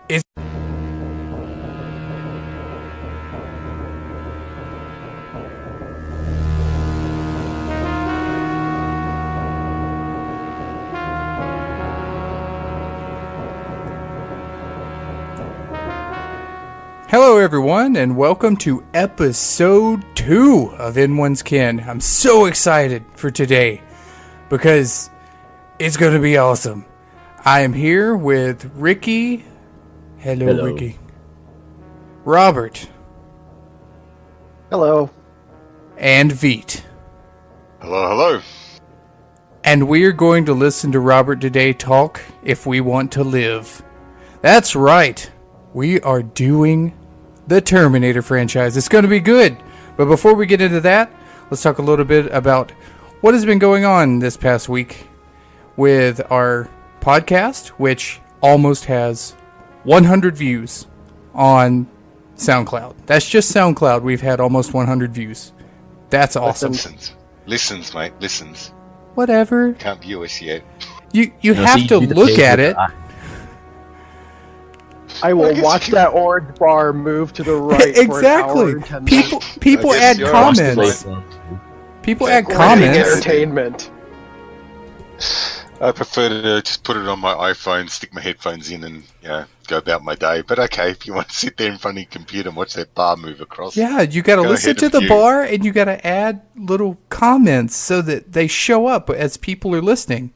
Is Hello everyone, and welcome to episode 2 of In One's Kin. I'm so excited for today because it's going to be awesome. I am here with Ricky. Hello, Ricky. Robert. Hello. And Veet. Hello, hello. And we're going to listen to Robert today talk if we want to live. That's right. We are doing the Terminator franchise. It's going to be good. But before we get into that, let's talk a little bit about what has been going on this past week with our podcast, which almost has 100 views on SoundCloud. That's just SoundCloud. We've had almost 100 views. That's awesome. Listens, mate. Listens. Whatever. Can't view us yet. You have to look at it. I will watch that orange bar move to the right. Exactly. For an hour and 10 minutes. People add comments. People add comments. Entertainment. I prefer to just put it on my iPhone, stick my headphones in, and go about my day. But okay, if you want to sit there in front of your computer and watch that bar move across, yeah, you got to listen to the bar, and you got to add little comments so that they show up as people are listening.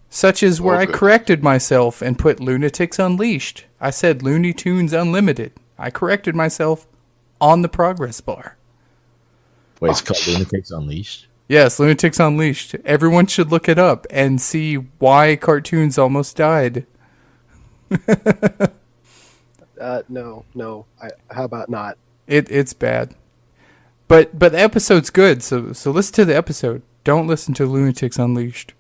Such as where I corrected myself and put Lunatics Unleashed. I said Looney Tunes Unlimited. I corrected myself on the progress bar. Wait, it's called Lunatics Unleashed? Yes, Lunatics Unleashed. Everyone should look it up and see why cartoons almost died. No. How about not? It's bad. But the episode's good, so listen to the episode. Don't listen to Lunatics Unleashed.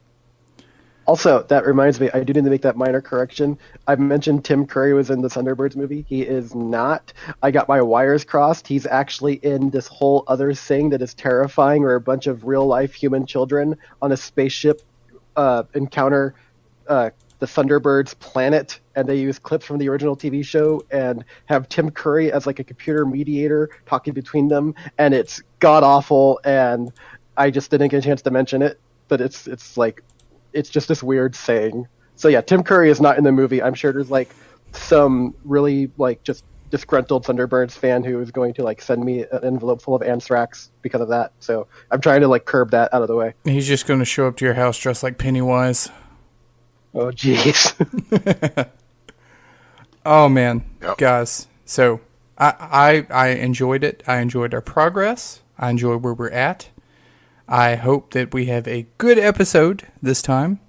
Also, that reminds me, I do need to make that minor correction. I mentioned Tim Curry was in the Thunderbirds movie. He is not. I got my wires crossed. He's actually in this whole other thing that is terrifying, where a bunch of real-life human children on a spaceship encounter the Thunderbirds planet, and they use clips from the original TV show and have Tim Curry as like a computer mediator talking between them, and it's god-awful, and I just didn't get a chance to mention it, but it's just this weird saying. So yeah, Tim Curry is not in the movie. I'm sure there's like some really like just disgruntled Thunderbirds fan who is going to like send me an envelope full of anthrax because of that. So I'm trying to like curb that out of the way. He's just going to show up to your house dressed like Pennywise. Oh jeez. Oh man, Yep. Guys. So I enjoyed it. I enjoyed our progress. I enjoyed where we're at. I hope that we have a good episode this time.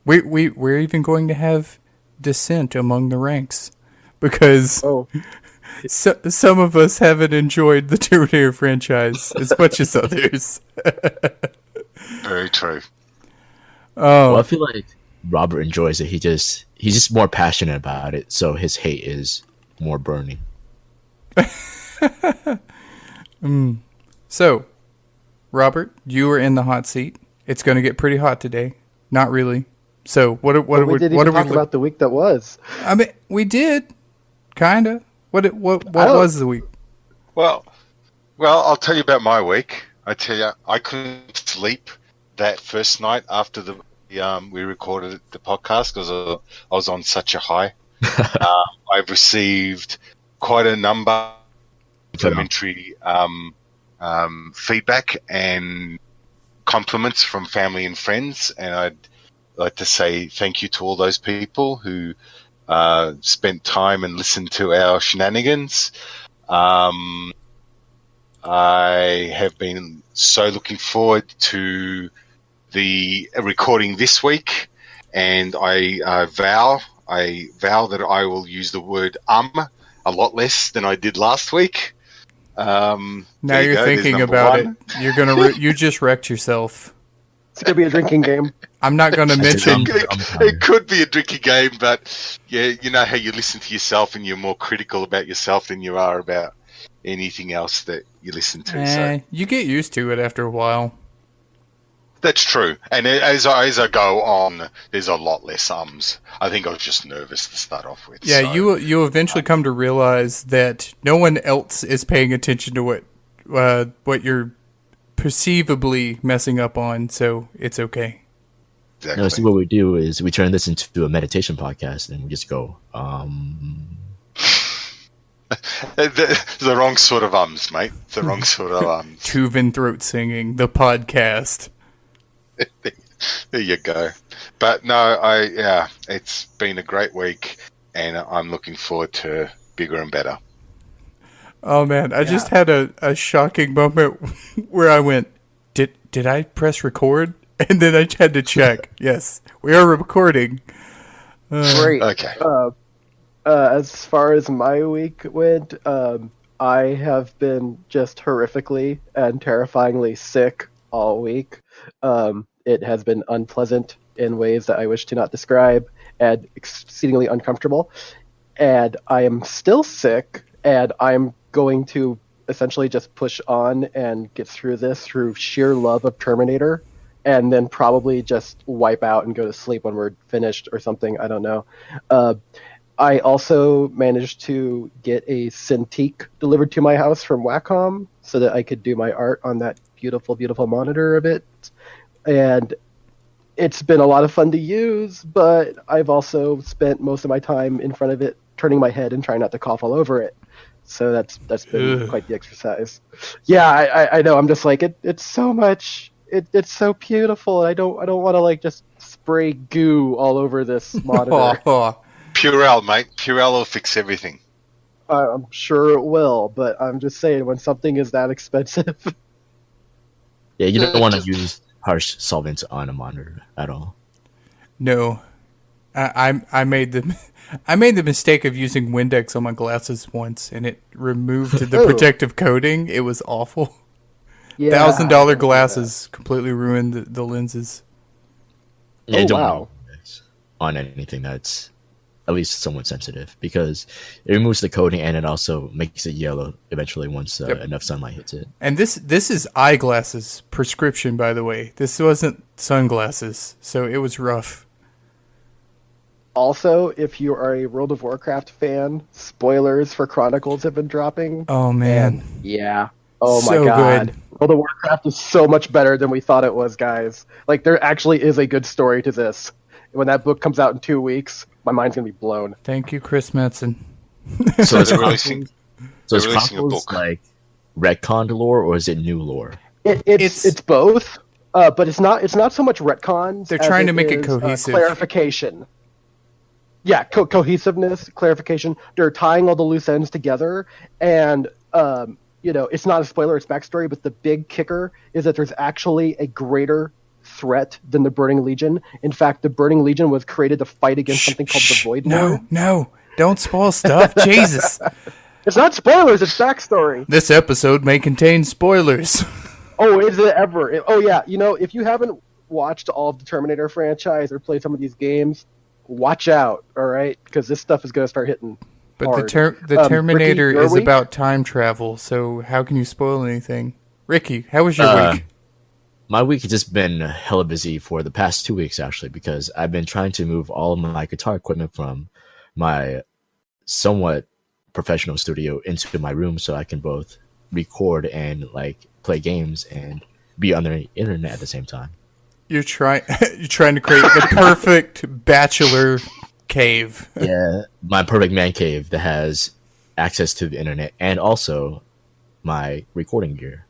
We're even going to have dissent among the ranks because some of us haven't enjoyed the Terminator franchise as much as others. Very true. Oh, Well, I feel like Robert enjoys it. He's just more passionate about it, so his hate is more burning. So, Robert, you are in the hot seat. It's going to get pretty hot today. Not really. So, what are we didn't even talk about the week that was. I mean, we did, kinda. What was the week? Well, I'll tell you about my week. I tell you, I couldn't sleep that first night after we recorded the podcast because I was on such a high. I've received quite a number of complimentary feedback and compliments from family and friends, and I'd like to say thank you to all those people who spent time and listened to our shenanigans. I have been so looking forward to the recording this week, and I vow that I will use the word a lot less than I did last week. Now you're thinking about it. You're you just wrecked yourself. It's gonna be a drinking game. I'm not going to mention. It could be a tricky game, but yeah, you know how you listen to yourself and you're more critical about yourself than you are about anything else that you listen to. So You get used to it after a while. That's true. And as I go on, there's a lot less ums. I think I was just nervous to start off with. Yeah, so, you'll eventually come to realize that no one else is paying attention to what you're perceivably messing up on, so it's okay. Exactly. No, see, what we do is we turn this into a meditation podcast, and we just go, The wrong sort of ums, mate. The wrong sort of ums. Tuvan throat singing, the podcast. There you go. But no, it's been a great week, and I'm looking forward to bigger and better. Oh man, I just had a shocking moment where I went, did I press record? And then I had to check. Yes, we are recording. Great. Okay. As far as my week went, I have been just horrifically and terrifyingly sick all week. It has been unpleasant in ways that I wish to not describe, and exceedingly uncomfortable. And I am still sick, and I'm going to essentially just push on and get through this through sheer love of Terminator, and then probably just wipe out and go to sleep when we're finished or something. I don't know. I also managed to get a Cintiq delivered to my house from Wacom so that I could do my art on that beautiful, beautiful monitor of it. And it's been a lot of fun to use, but I've also spent most of my time in front of it, turning my head and trying not to cough all over it. So that's been quite the exercise. Yeah, I know. I'm just like, it's so much. It's so beautiful. I don't want to like just spray goo all over this monitor. Purell, mate. Purell will fix everything. I'm sure it will, but I'm just saying, when something is that expensive. yeah, you don't want to use harsh solvents on a monitor at all. No, I made the mistake of using Windex on my glasses once, and it removed the protective coating. It was awful. Yeah, $1,000 glasses completely ruined the lenses. Yeah, Oh, don't wow. use on anything that's at least somewhat sensitive, because it removes the coating and it also makes it yellow eventually once enough sunlight hits it. And this is eyeglasses prescription, by the way. This wasn't sunglasses, so it was rough. Also, if you are a World of Warcraft fan, spoilers for Chronicles have been dropping. Oh man, And yeah. Oh So my god. good. World of Warcraft is so much better than we thought it was, guys. Like, there actually is a good story to this. When that book comes out in 2 weeks, my mind's gonna be blown. thank you, Chris Metzen. So is They're releasing, Chronicles releasing a book. like retconned lore, or is it new lore? It's both, but it's not so much retcons. They're as trying to make it is, cohesive. clarification. Yeah, cohesiveness, clarification. They're tying all the loose ends together, and it's not a spoiler, it's backstory, but the big kicker is that there's actually a greater threat than the Burning Legion. In fact, the Burning Legion was created to fight against something called the Void Lord. No, don't spoil stuff. Jesus. It's not spoilers, it's backstory. This episode may contain spoilers. Oh, is it ever? Oh, yeah. If you haven't watched all of the Terminator franchise or played some of these games, watch out, all right? Because this stuff is going to start hitting But hard. the Terminator Ricky, your is week? about time travel, so how can you spoil anything? Ricky, how was your week? My week has just been hella busy for the past 2 weeks, actually, because I've been trying to move all of my guitar equipment from my somewhat professional studio into my room so I can both record and like play games and be on the internet at the same time. You're trying to create the perfect bachelor cave. Yeah, my perfect man cave that has access to the internet and also my recording gear.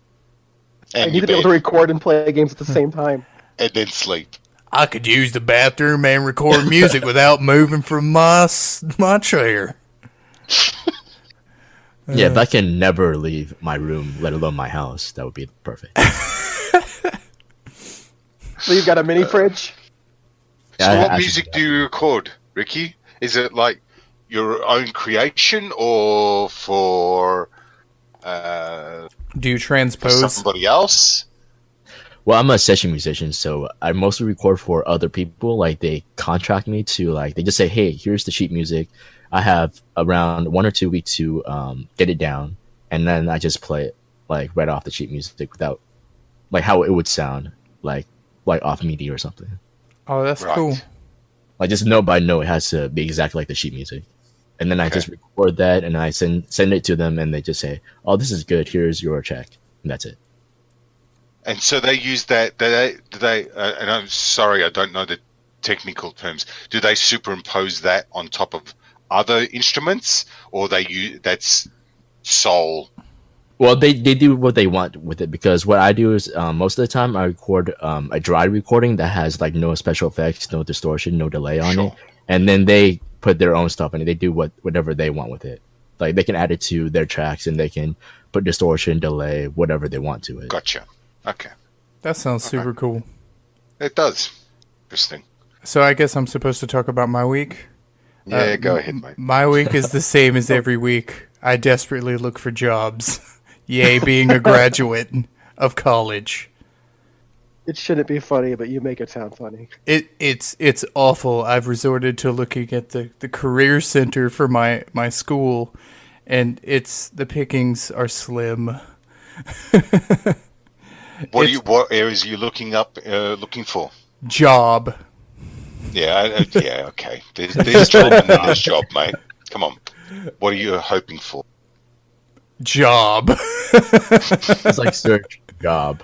I And need to be able to record and play games at the same time. and then sleep. I could use the bathroom and record music without moving from my chair. Yeah, if I can never leave my room, let alone my house, that would be perfect. So you've got a mini fridge? So Yeah, what I music should- do you record, Ricky? Is it like your own creation or for Do you transpose? somebody else? Well, I'm a session musician, so I mostly record for other people. Like, they contract me to, like, they just say, hey, here's the sheet music. I have around 1 or 2 weeks to get it down, and then I just play it, like, right off the sheet music without, like, how it would sound, like, like off MIDI or something. Oh, that's Right. cool. Like just note by note, it has to be exactly like the sheet music. And then I Okay. just record that and I send it to them, and they just say, "Oh, this is good. Here's your check," and that's it. And so they use that. Do they? And I'm sorry, I don't know the technical terms. Do they superimpose that on top of other instruments, or they use that's sole? Well, they do what they want with it, because what I do is most of the time I record a dry recording that has like no special effects, no distortion, no delay on Sure. it, and then they put their own stuff in it. They do whatever they want with it. Like they can add it to their tracks, and they can put distortion, delay, whatever they want to it. Gotcha. Okay, That sounds super cool. it does. Interesting. So I guess I'm supposed to talk about my week. Yeah, go ahead, mate. My week is the same as every week. I desperately look for jobs. Yay, being a graduate of college. It shouldn't be funny, but you make it sound funny. It's awful. I've resorted to looking at the career center for my school, and the pickings are slim. What areas are you looking for? Job. Yeah, yeah, okay. There's job and then there's job, mate. Come on. What are you hoping for? Job. It's like search job.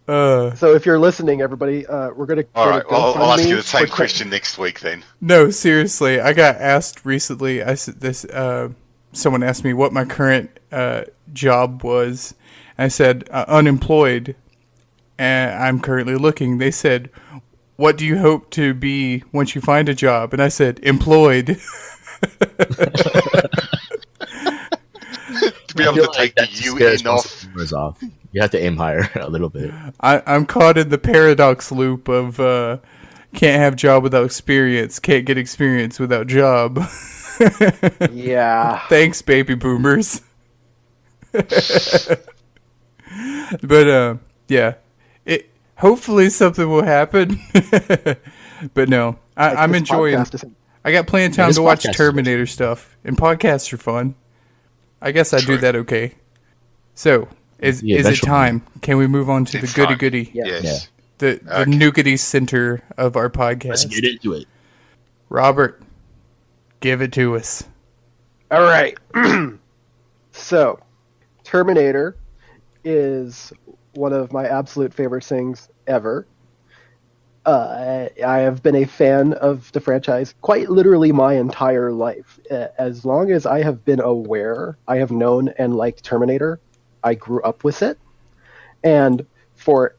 So if you're listening, everybody, we're going to All right, well, I'll ask you the GoFundMe same for- question next week then. No, seriously. I got asked recently. I said this. Someone asked me what my current job was. I said unemployed, and I'm currently looking. They said, "What do you hope to be once you find a job?" And I said, "Employed." To be able to take the UN off. You have to aim higher a little bit. I'm caught in the paradox loop of can't have job without experience, can't get experience without job. Yeah. Thanks, baby boomers. But yeah, hopefully something will happen. But no, I'm This enjoying. podcast is- I got plenty of time this to watch podcast is Terminator stuff, and podcasts are fun. I guess I do True. that okay. So is it eventually. time? Can we move on to the It's goody time. goody? Yeah. Yes. The Okay. nougaty center of our podcast. Let's get into it. Robert, give it to us. All right. So, Terminator is one of my absolute favorite things ever. I have been a fan of the franchise quite literally my entire life. As long as I have been aware, I have known and liked Terminator. I grew up with it. And for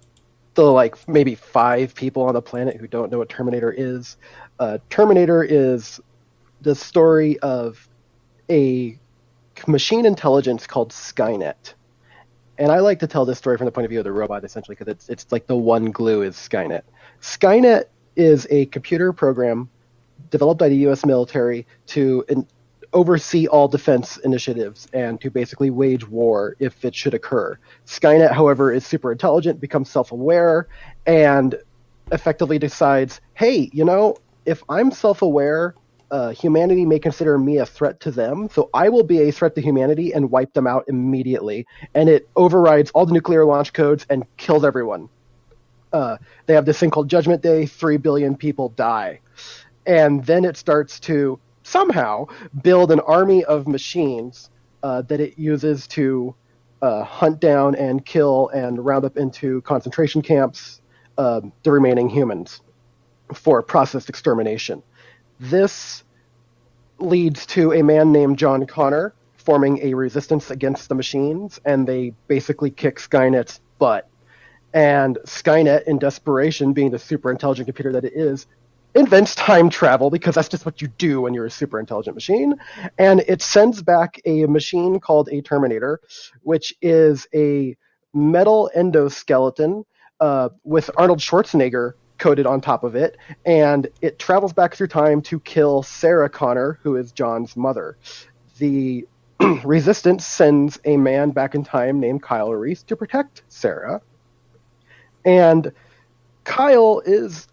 the maybe 5 people on the planet who don't know what Terminator is the story of a machine intelligence called SkyNet. And I like to tell this story from the point of view of the robot, essentially, because it's like the one glue is SkyNet. SkyNet is a computer program developed by the U.S. military to oversee all defense initiatives and to basically wage war if it should occur. SkyNet, however, is super intelligent, becomes self-aware, and effectively decides, hey, if I'm self-aware, humanity may consider me a threat to them, so I will be a threat to humanity and wipe them out immediately. And it overrides all the nuclear launch codes and kills everyone. They have this thing called Judgment Day, 3 billion people die. And then it starts to somehow build an army of machines that it uses to hunt down and kill and round up into concentration camps the remaining humans for processed extermination. This leads to a man named John Connor forming a resistance against the machines, and they basically kick Skynet's butt. And Skynet, in desperation, being the super intelligent computer that it is, invents time travel, because that's just what you do when you're a super intelligent machine. And it sends back a machine called a Terminator, which is a metal endoskeleton with Arnold Schwarzenegger coated on top of it, and it travels back through time to kill Sarah Connor, who is John's mother. The Resistance sends a man back in time named Kyle Reese to protect Sarah, and Kyle is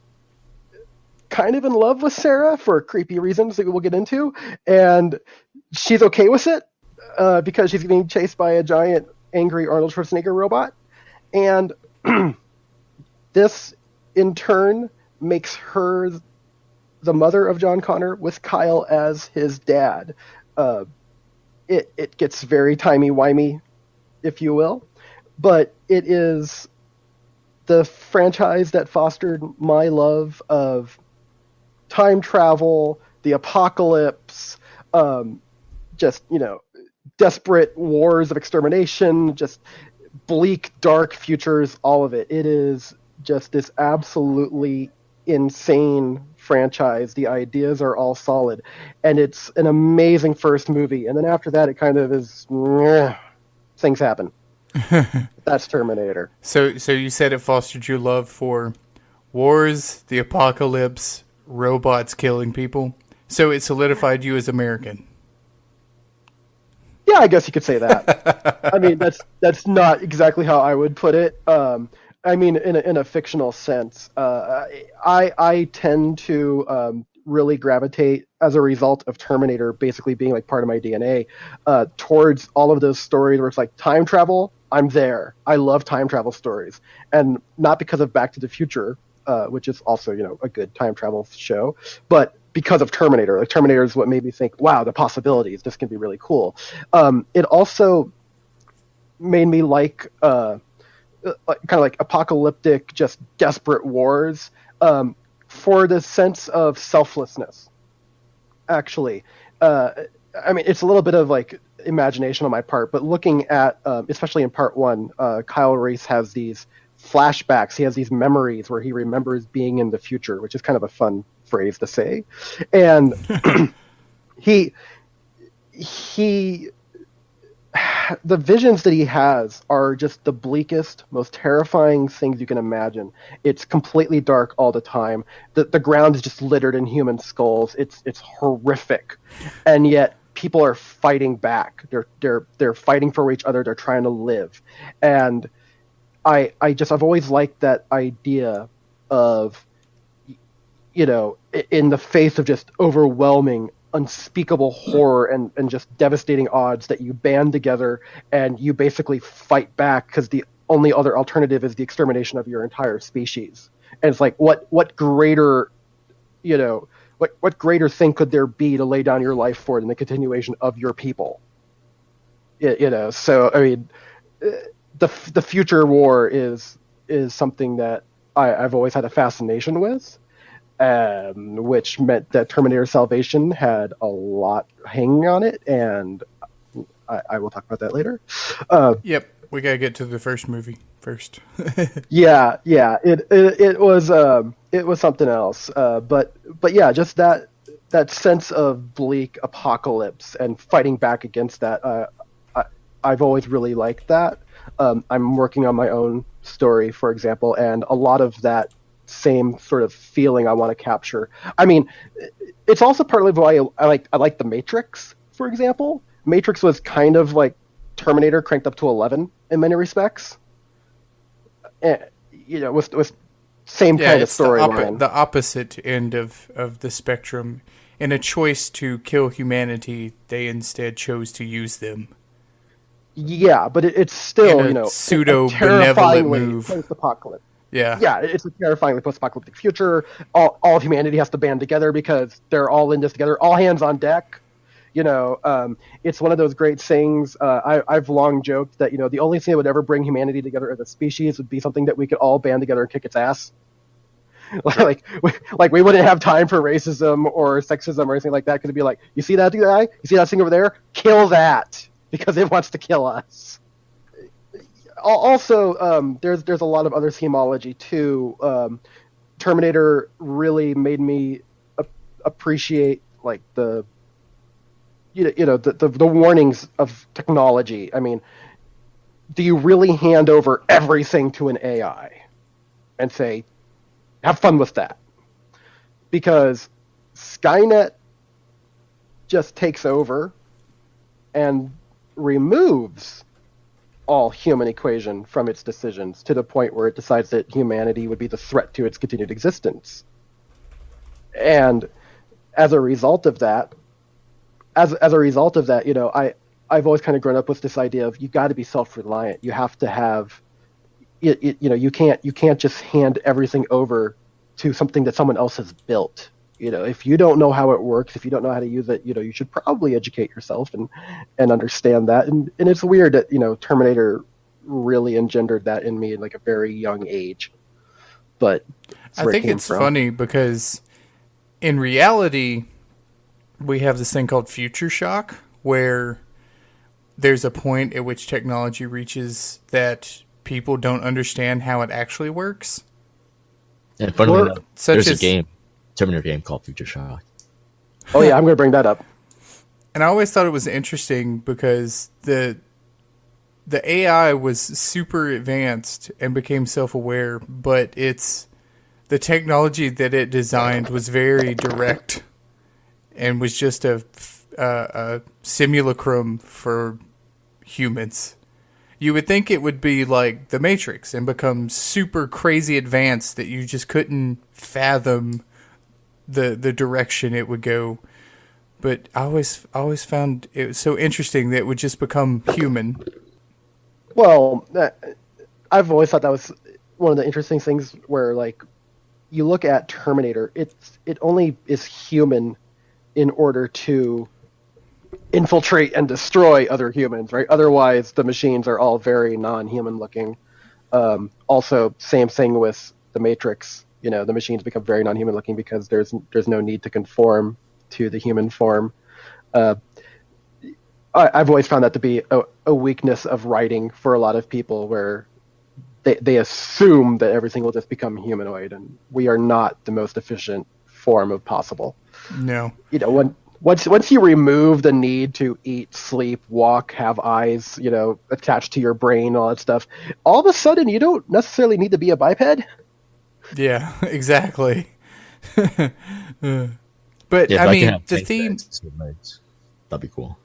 kind of in love with Sarah for creepy reasons that we will get into, and she's okay with it because she's being chased by a giant, angry Arnold Schwarzenegger robot, and this in turn makes her the mother of John Connor with Kyle as his dad. It gets very timey-wimey, if you will, but it is the franchise that fostered my love of time travel, the apocalypse, just, desperate wars of extermination, just bleak, dark futures, all of it. It is just this absolutely insane franchise. The ideas are all solid, and it's an amazing first movie. And then after that, it kind of is, things happen. That's Terminator. So you said it fostered your love for wars, the apocalypse, robots killing people. So it solidified you as American. Yeah, I guess you could say that. I mean, that's not exactly how I would put it. I mean, in a fictional sense, I tend to really gravitate as a result of Terminator basically being like part of my DNA towards all of those stories where it's like time travel. I'm there. I love time travel stories, and not because of Back to the Future, which is also a good time travel show, but because of Terminator. Like, Terminator is what made me think, wow, the possibilities. This can be really cool. It also made me like kind of like apocalyptic, just desperate wars for the sense of selflessness. Actually, I mean, it's a little bit of like imagination on my part, but looking at, especially in part one, Kyle Reese has these flashbacks. He has these memories where he remembers being in the future, which is kind of a fun phrase to say. And he the visions that he has are just the bleakest, most terrifying things you can imagine. It's completely dark all the time. The ground is just littered in human skulls. It's horrific, and yet people are fighting back. They're fighting for each other. They're trying to live, and I've always liked that idea of, in the face of just overwhelming, unspeakable horror and just devastating odds, that you band together and you basically fight back because the only other alternative is the extermination of your entire species. And it's like, what greater, what greater thing could there be to lay down your life for than the continuation of your people? So I mean, the future war is something that I've always had a fascination with. Which meant that Terminator Salvation had a lot hanging on it, and I will talk about that later. Yep, we gotta get to the first movie first. yeah, it was something else, but yeah, just that sense of bleak apocalypse and fighting back against that. I've always really liked that. I'm working on my own story, for example, and a lot of that same sort of feeling I want to capture. I mean, it's also partly why I like The Matrix, for example. Matrix was kind of like Terminator cranked up to 11 in many respects. With same kind of storyline. The opposite end of the spectrum. In a choice to kill humanity, they instead chose to use them. Yeah, but it's still, pseudo benevolent move. Post-apocalypse. Yeah, it's a terrifyingly post-apocalyptic future. All of humanity has to band together because they're all in this together. All hands on deck. It's one of those great things. I've long joked that the only thing that would ever bring humanity together as a species would be something that we could all band together and kick its ass. like we wouldn't have time for racism or sexism or anything like that, because it'd be like, you see that guy? You see that thing over there? Kill that, because it wants to kill us. Also, there's a lot of other themology too. Terminator really made me appreciate like the warnings of technology. I mean, do you really hand over everything to an AI and say, have fun with that? Because SkyNet just takes over and removes all human equation from its decisions, to the point where it decides that humanity would be the threat to its continued existence. And as a result of that, I've always kind of grown up with this idea of, you've got to be self-reliant. You have to have you can't just hand everything over to something that someone else has built. If you don't know how it works, if you don't know how to use it, you should probably educate yourself and understand that. And it's weird that Terminator really engendered that in me at like a very young age. But I think it's funny because in reality, we have this thing called future shock, where there's a point at which technology reaches that people don't understand how it actually works. And funnily enough, there's a Terminator game called Future Shock. Oh yeah, I'm going to bring that up. And I always thought it was interesting because the AI was super advanced and became self-aware, but the technology that it designed was very direct and was just a simulacrum for humans. You would think it would be like the Matrix and become super crazy advanced that you just couldn't fathom the direction it would go. But I always found it was so interesting that it would just become human. Well, I've always thought that was one of the interesting things where, like, you look at Terminator, it only is human in order to infiltrate and destroy other humans, right? Otherwise, the machines are all very non-human looking. Also, same thing with the Matrix. The machines become very non-human looking because there's no need to conform to the human form. I've always found that to be a weakness of writing for a lot of people, where they assume that everything will just become humanoid, and we are not the most efficient form of possible. No. Once you remove the need to eat, sleep, walk, have eyes, attached to your brain, all that stuff, all of a sudden you don't necessarily need to be a biped. Yeah, exactly. But yeah, I mean, the theme... That'd be cool.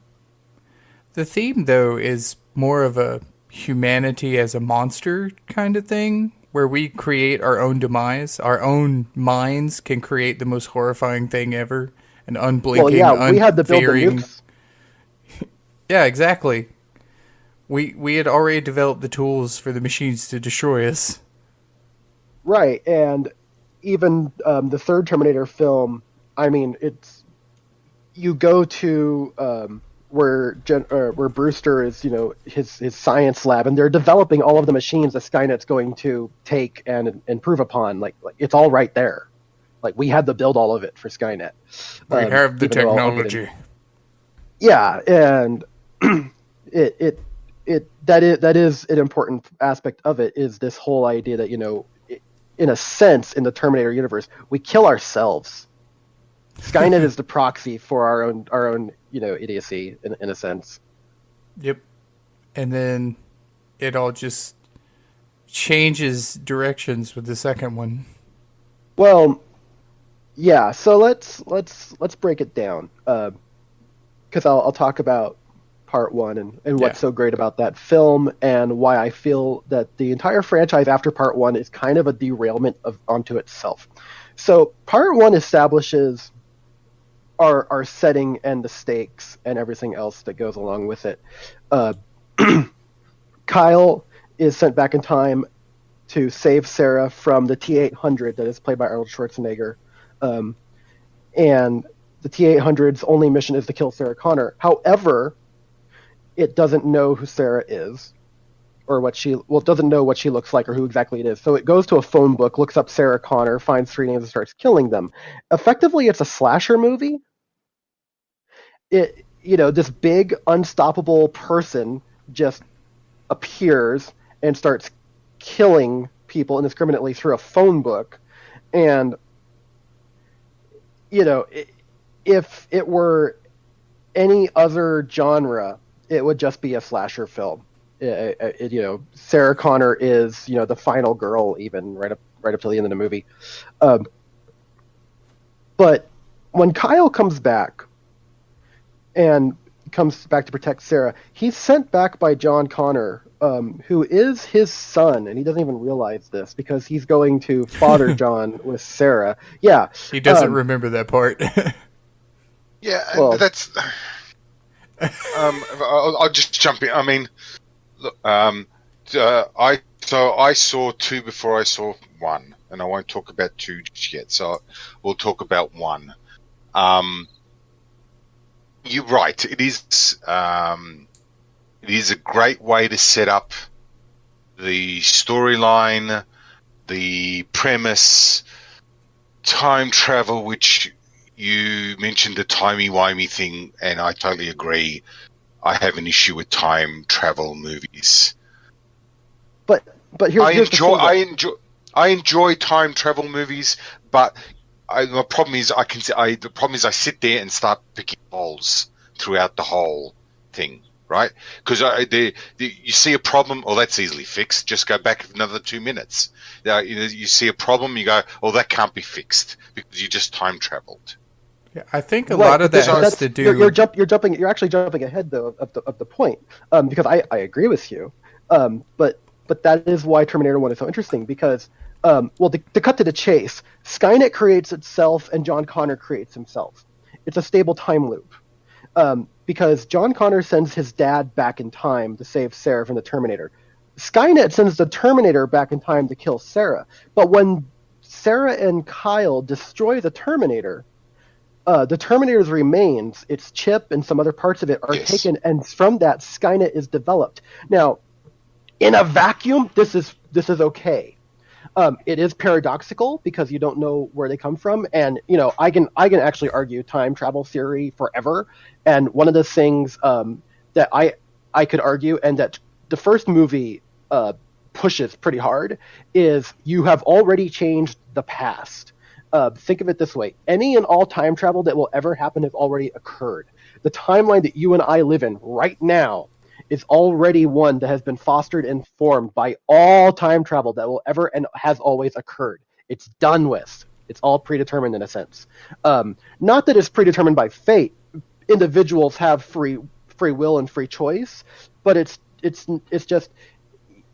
The theme, though, is more of a humanity as a monster kind of thing, where we create our own demise. Our own minds can create the most horrifying thing ever. An unblinking, we had to build the nukes. Yeah, exactly. We had already developed the tools for the machines to destroy us. Right, and even the third Terminator film, I mean, you go to where Brewster is, his science lab, and they're developing all of the machines that SkyNet's going to take and improve upon. Like it's all right there. Like we had to build all of it for SkyNet. We have the technology. Yeah, and that is an important aspect of it, is this whole idea that in a sense, in the Terminator universe, we kill ourselves. Skynet is the proxy for our own idiocy in a sense. Yep. And then it all just changes directions with the second one. Well, yeah. So let's break it down, because I'll talk about part one and what's so great about that film, and why I feel that the entire franchise after part one is kind of a derailment onto itself. So part one establishes our setting and the stakes and everything else that goes along with it. Kyle is sent back in time to save Sarah from the T-800 that is played by Arnold Schwarzenegger. And the T-800's only mission is to kill Sarah Connor. However, it doesn't know who Sarah is, or it doesn't know what she looks like or who exactly it is. So it goes to a phone book, looks up Sarah Connor, finds 3 names, and starts killing them. Effectively, it's a slasher movie. This big, unstoppable person just appears and starts killing people indiscriminately through a phone book. And, if it were any other genre, it would just be a slasher film. Sarah Connor is, the final girl, even right up till the end of the movie. But when Kyle comes back and comes back to protect Sarah, he's sent back by John Connor, who is his son, and he doesn't even realize this because he's going to father John with Sarah. Yeah, he doesn't remember that part. Yeah, well, that's. I'll just jump in. I mean, look, I So I saw 2 before I saw 1, and I won't talk about 2 just yet. So we'll talk about 1. You're right. It is a great way to set up the storyline, the premise, time travel, which you mentioned the timey-wimey thing, and I totally agree. I have an issue with time travel movies. But here's I enjoy time travel movies, but the problem is I sit there and start picking holes throughout the whole thing, right? Because you see a problem, oh, that's easily fixed. Just go back another 2 minutes. You see a problem, you go, oh, that can't be fixed because you just time traveled. Yeah, I think a lot of that has to do. You're actually jumping ahead though of the point, because I agree with you, but that is why Terminator 1 is so interesting because, to cut to the chase, SkyNet creates itself and John Connor creates himself. It's a stable time loop, because John Connor sends his dad back in time to save Sarah from the Terminator. Skynet sends the Terminator back in time to kill Sarah. But when Sarah and Kyle destroy the Terminator's remains, its chip and some other parts of it are taken, and from that, Skynet is developed. Now, in a vacuum, this is okay. It is paradoxical because you don't know where they come from, and I can actually argue time travel theory forever. And one of the things that I could argue, and that the first movie pushes pretty hard, is you have already changed the past. Think of it this way: any and all time travel that will ever happen has already occurred. The timeline that you and I live in right now is already one that has been fostered and formed by all time travel that will ever and has always occurred. It's done with. It's all predetermined in a sense. Not that it's predetermined by fate. Individuals have free will and free choice, but it's just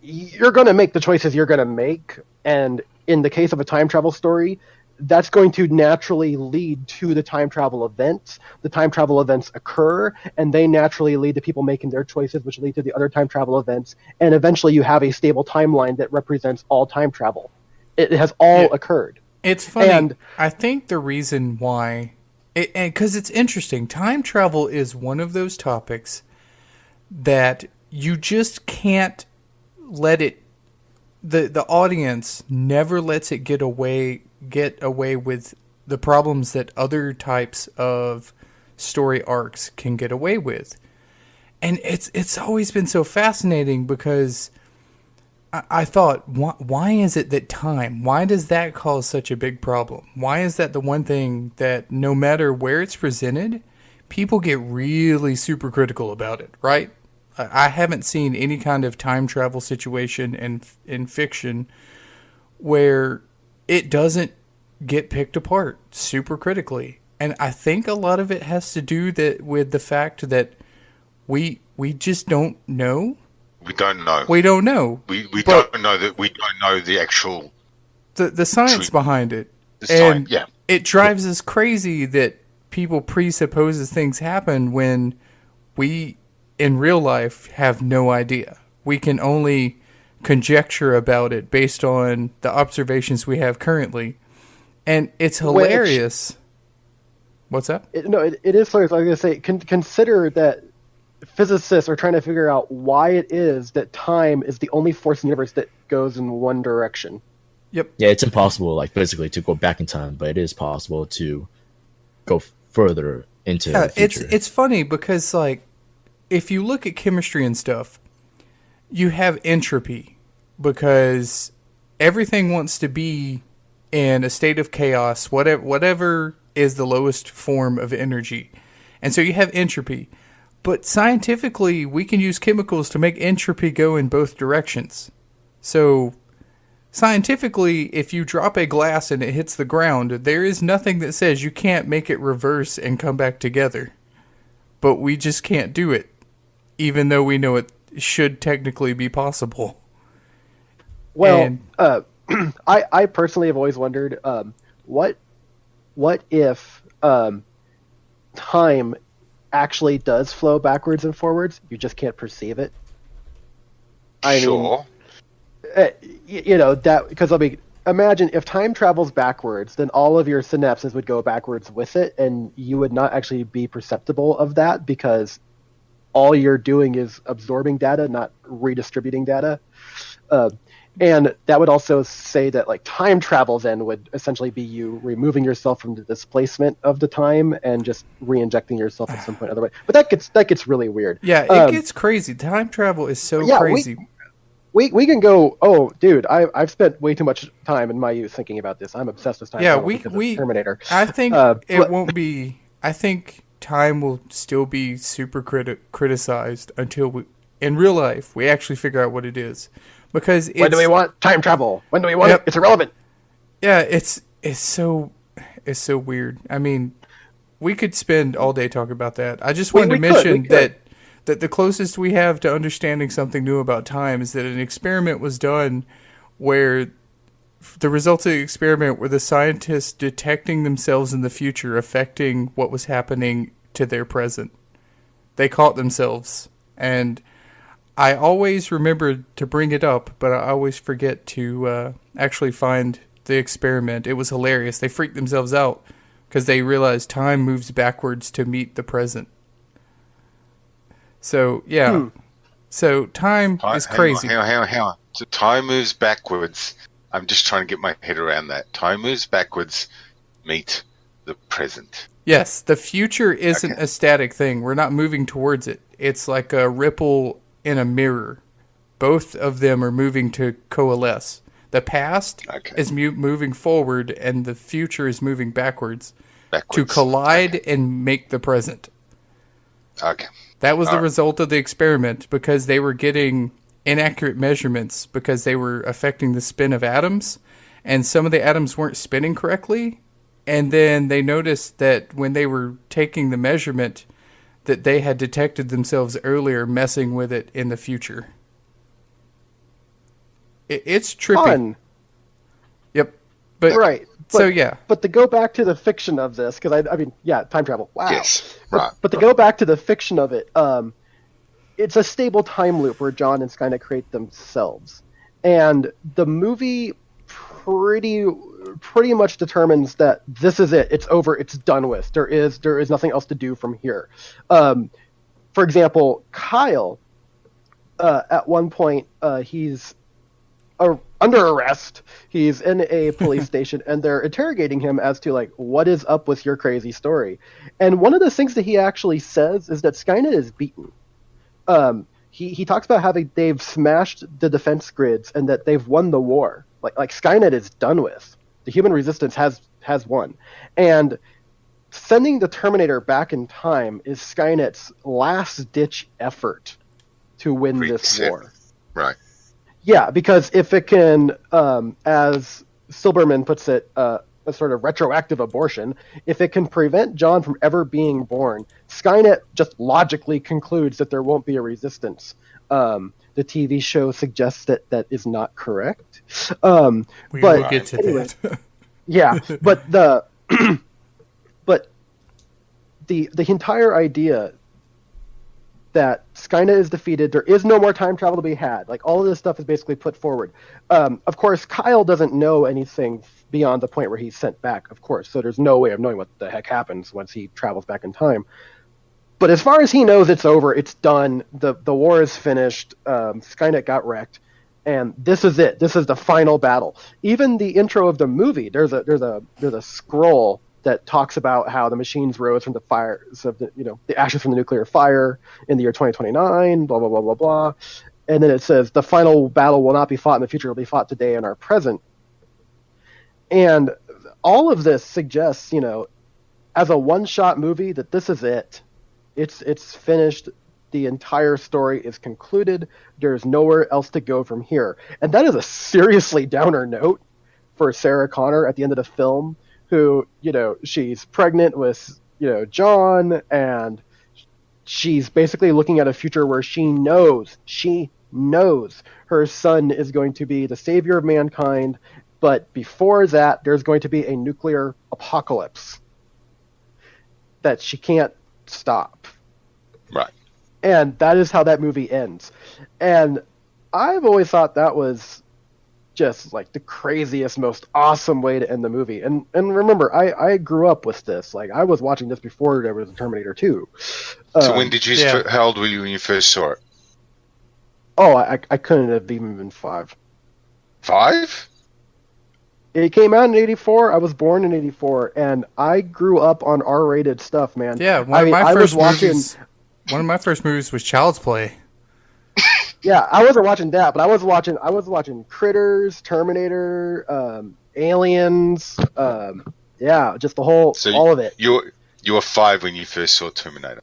you're going to make the choices you're going to make, and in the case of a time travel story, that's going to naturally lead to the time travel events. The time travel events occur, and they naturally lead to people making their choices, which lead to the other time travel events. And eventually you have a stable timeline that represents all time travel. It has all occurred. It's funny. And I think the reason why, because it's interesting, time travel is one of those topics that you just can't let it, the audience never lets it get away with the problems that other types of story arcs can get away with. And it's always been so fascinating because I thought, why is it that time, why does that cause such a big problem? Why is that the one thing that no matter where it's presented, people get really super critical about it, right? I haven't seen any kind of time travel situation in fiction where it doesn't get picked apart super critically. And I think a lot of it has to do with the fact that we just don't know. We don't know. We don't know. We don't know that. We don't know the actual the science behind it. It drives us crazy that people presupposes things happen when we in real life have no idea. We can only conjecture about it based on the observations we have currently. And it's hilarious. What's up? It is hilarious. I was going to say, consider that physicists are trying to figure out why it is that time is the only force in the universe that goes in one direction. Yep. Yeah, it's impossible, like physically, to go back in time, but it is possible to go further into the future. It's funny because, like, if you look at chemistry and stuff, you have entropy because everything wants to be in a state of chaos, whatever is the lowest form of energy. And so you have entropy. But scientifically, we can use chemicals to make entropy go in both directions. So scientifically, if you drop a glass and it hits the ground, there is nothing that says you can't make it reverse and come back together. But we just can't do it, even though we know it should technically be possible. Well, I personally have always wondered, what if time actually does flow backwards and forwards? You just can't perceive it. I mean, that because imagine if time travels backwards, then all of your synapses would go backwards with it, and you would not actually be perceptible of that because all you're doing is absorbing data, not redistributing data. And that would also say that like time travel then would essentially be you removing yourself from the displacement of the time and just re-injecting yourself at some point other way. But that gets really weird. Yeah, it gets crazy. Time travel is so crazy. We can go. Oh, dude, I've spent way too much time in my youth thinking about this. I'm obsessed with time travel because of Terminator. I think it won't be. I think time will still be super criticized until in real life we actually figure out what it is. Because when do we want time travel? When do we want it? It's irrelevant. Yeah, it's so weird. I mean, we could spend all day talking about that. I just wanted to mention that the closest we have to understanding something new about time is that an experiment was done where the results of the experiment were the scientists detecting themselves in the future affecting what was happening to their present. They caught themselves, and I always remember to bring it up, but I always forget to actually find the experiment. It was hilarious. They freaked themselves out because they realized time moves backwards to meet the present. So, yeah. So, time is crazy. Hang on. So, time moves backwards. I'm just trying to get my head around that. Time moves backwards, meet the present. Yes, the future isn't a static thing. We're not moving towards it. It's like a ripple in a mirror. Both of them are moving to coalesce. The past is moving forward, and the future is moving backwards. To collide and make the present. Okay. That was the result of the experiment because they were getting inaccurate measurements because they were affecting the spin of atoms, and some of the atoms weren't spinning correctly. And then they noticed that when they were taking the measurement, that they had detected themselves earlier messing with it in the future. It's trippy. Fun. Yep. But, right. So, yeah. But to go back to the fiction of this, because I mean, time travel. Wow. Yes. Right. But to go back to the fiction of it, it's a stable time loop where John and Skynet create themselves. And the movie pretty much determines that this is it. It's over. It's done with. There is nothing else to do from here. For example, Kyle, at one point, he's under arrest. He's in a police station, and they're interrogating him as to like, what is up with your crazy story? And one of the things that he actually says is that Skynet is beaten. He talks about how they've smashed the defense grids and that they've won the war. Like Skynet is done with. The human resistance has won. And sending the Terminator back in time is Skynet's last-ditch effort to win this war. Right. Yeah, because if it can, as Silberman puts it, a sort of retroactive abortion, if it can prevent John from ever being born, Skynet just logically concludes that there won't be a resistance. The TV show suggests that is not correct. We will get to that. Yeah, but the entire idea that Skynet is defeated, there is no more time travel to be had. Like, all of this stuff is basically put forward. Of course, Kyle doesn't know anything beyond the point where he's sent back, of course, so there's no way of knowing what the heck happens once he travels back in time. But as far as he knows, it's over, it's done, the war is finished, Skynet got wrecked, and this is it. This is the final battle. Even the intro of the movie, there's a scroll that talks about how the machines rose from the fires of the ashes from the nuclear fire in the year 2029, blah, blah, blah, blah, blah. And then it says, the final battle will not be fought in the future, it will be fought today in our present. And all of this suggests, as a one-shot movie, that this is it. It's finished. The entire story is concluded. There's nowhere else to go from here. And that is a seriously downer note for Sarah Connor at the end of the film, who, she's pregnant with, John, and she's basically looking at a future where she knows her son is going to be the savior of mankind, but before that, there's going to be a nuclear apocalypse that she can't stop. Right. And that is how that movie ends. And I've always thought that was just like the craziest, most awesome way to end the movie. And remember, I grew up with this. Like I was watching this before there was a Terminator 2. So when did you? Yeah. How old were you when you first saw it? Oh, I couldn't have even been 5. 5? It came out in '84. I was born in '84, and I grew up on R-rated stuff, man. Yeah, One of my first movies was Child's Play. Yeah, I wasn't watching that, but I was watching Critters, Terminator, Aliens, yeah, just all of it. You were 5 when you first saw Terminator.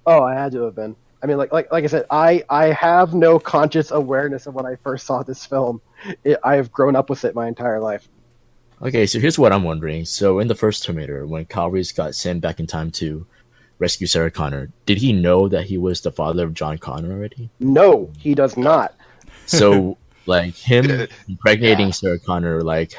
Oh, I had to have been. I mean, like I said, I have no conscious awareness of when I first saw this film. I have grown up with it my entire life. Okay, so here's what I'm wondering. So in the first Terminator, when Kyle Reese got sent back in time to rescue Sarah Connor, did he know that he was the father of John Connor already? No, he does not. So, like, him impregnating Sarah Connor, like,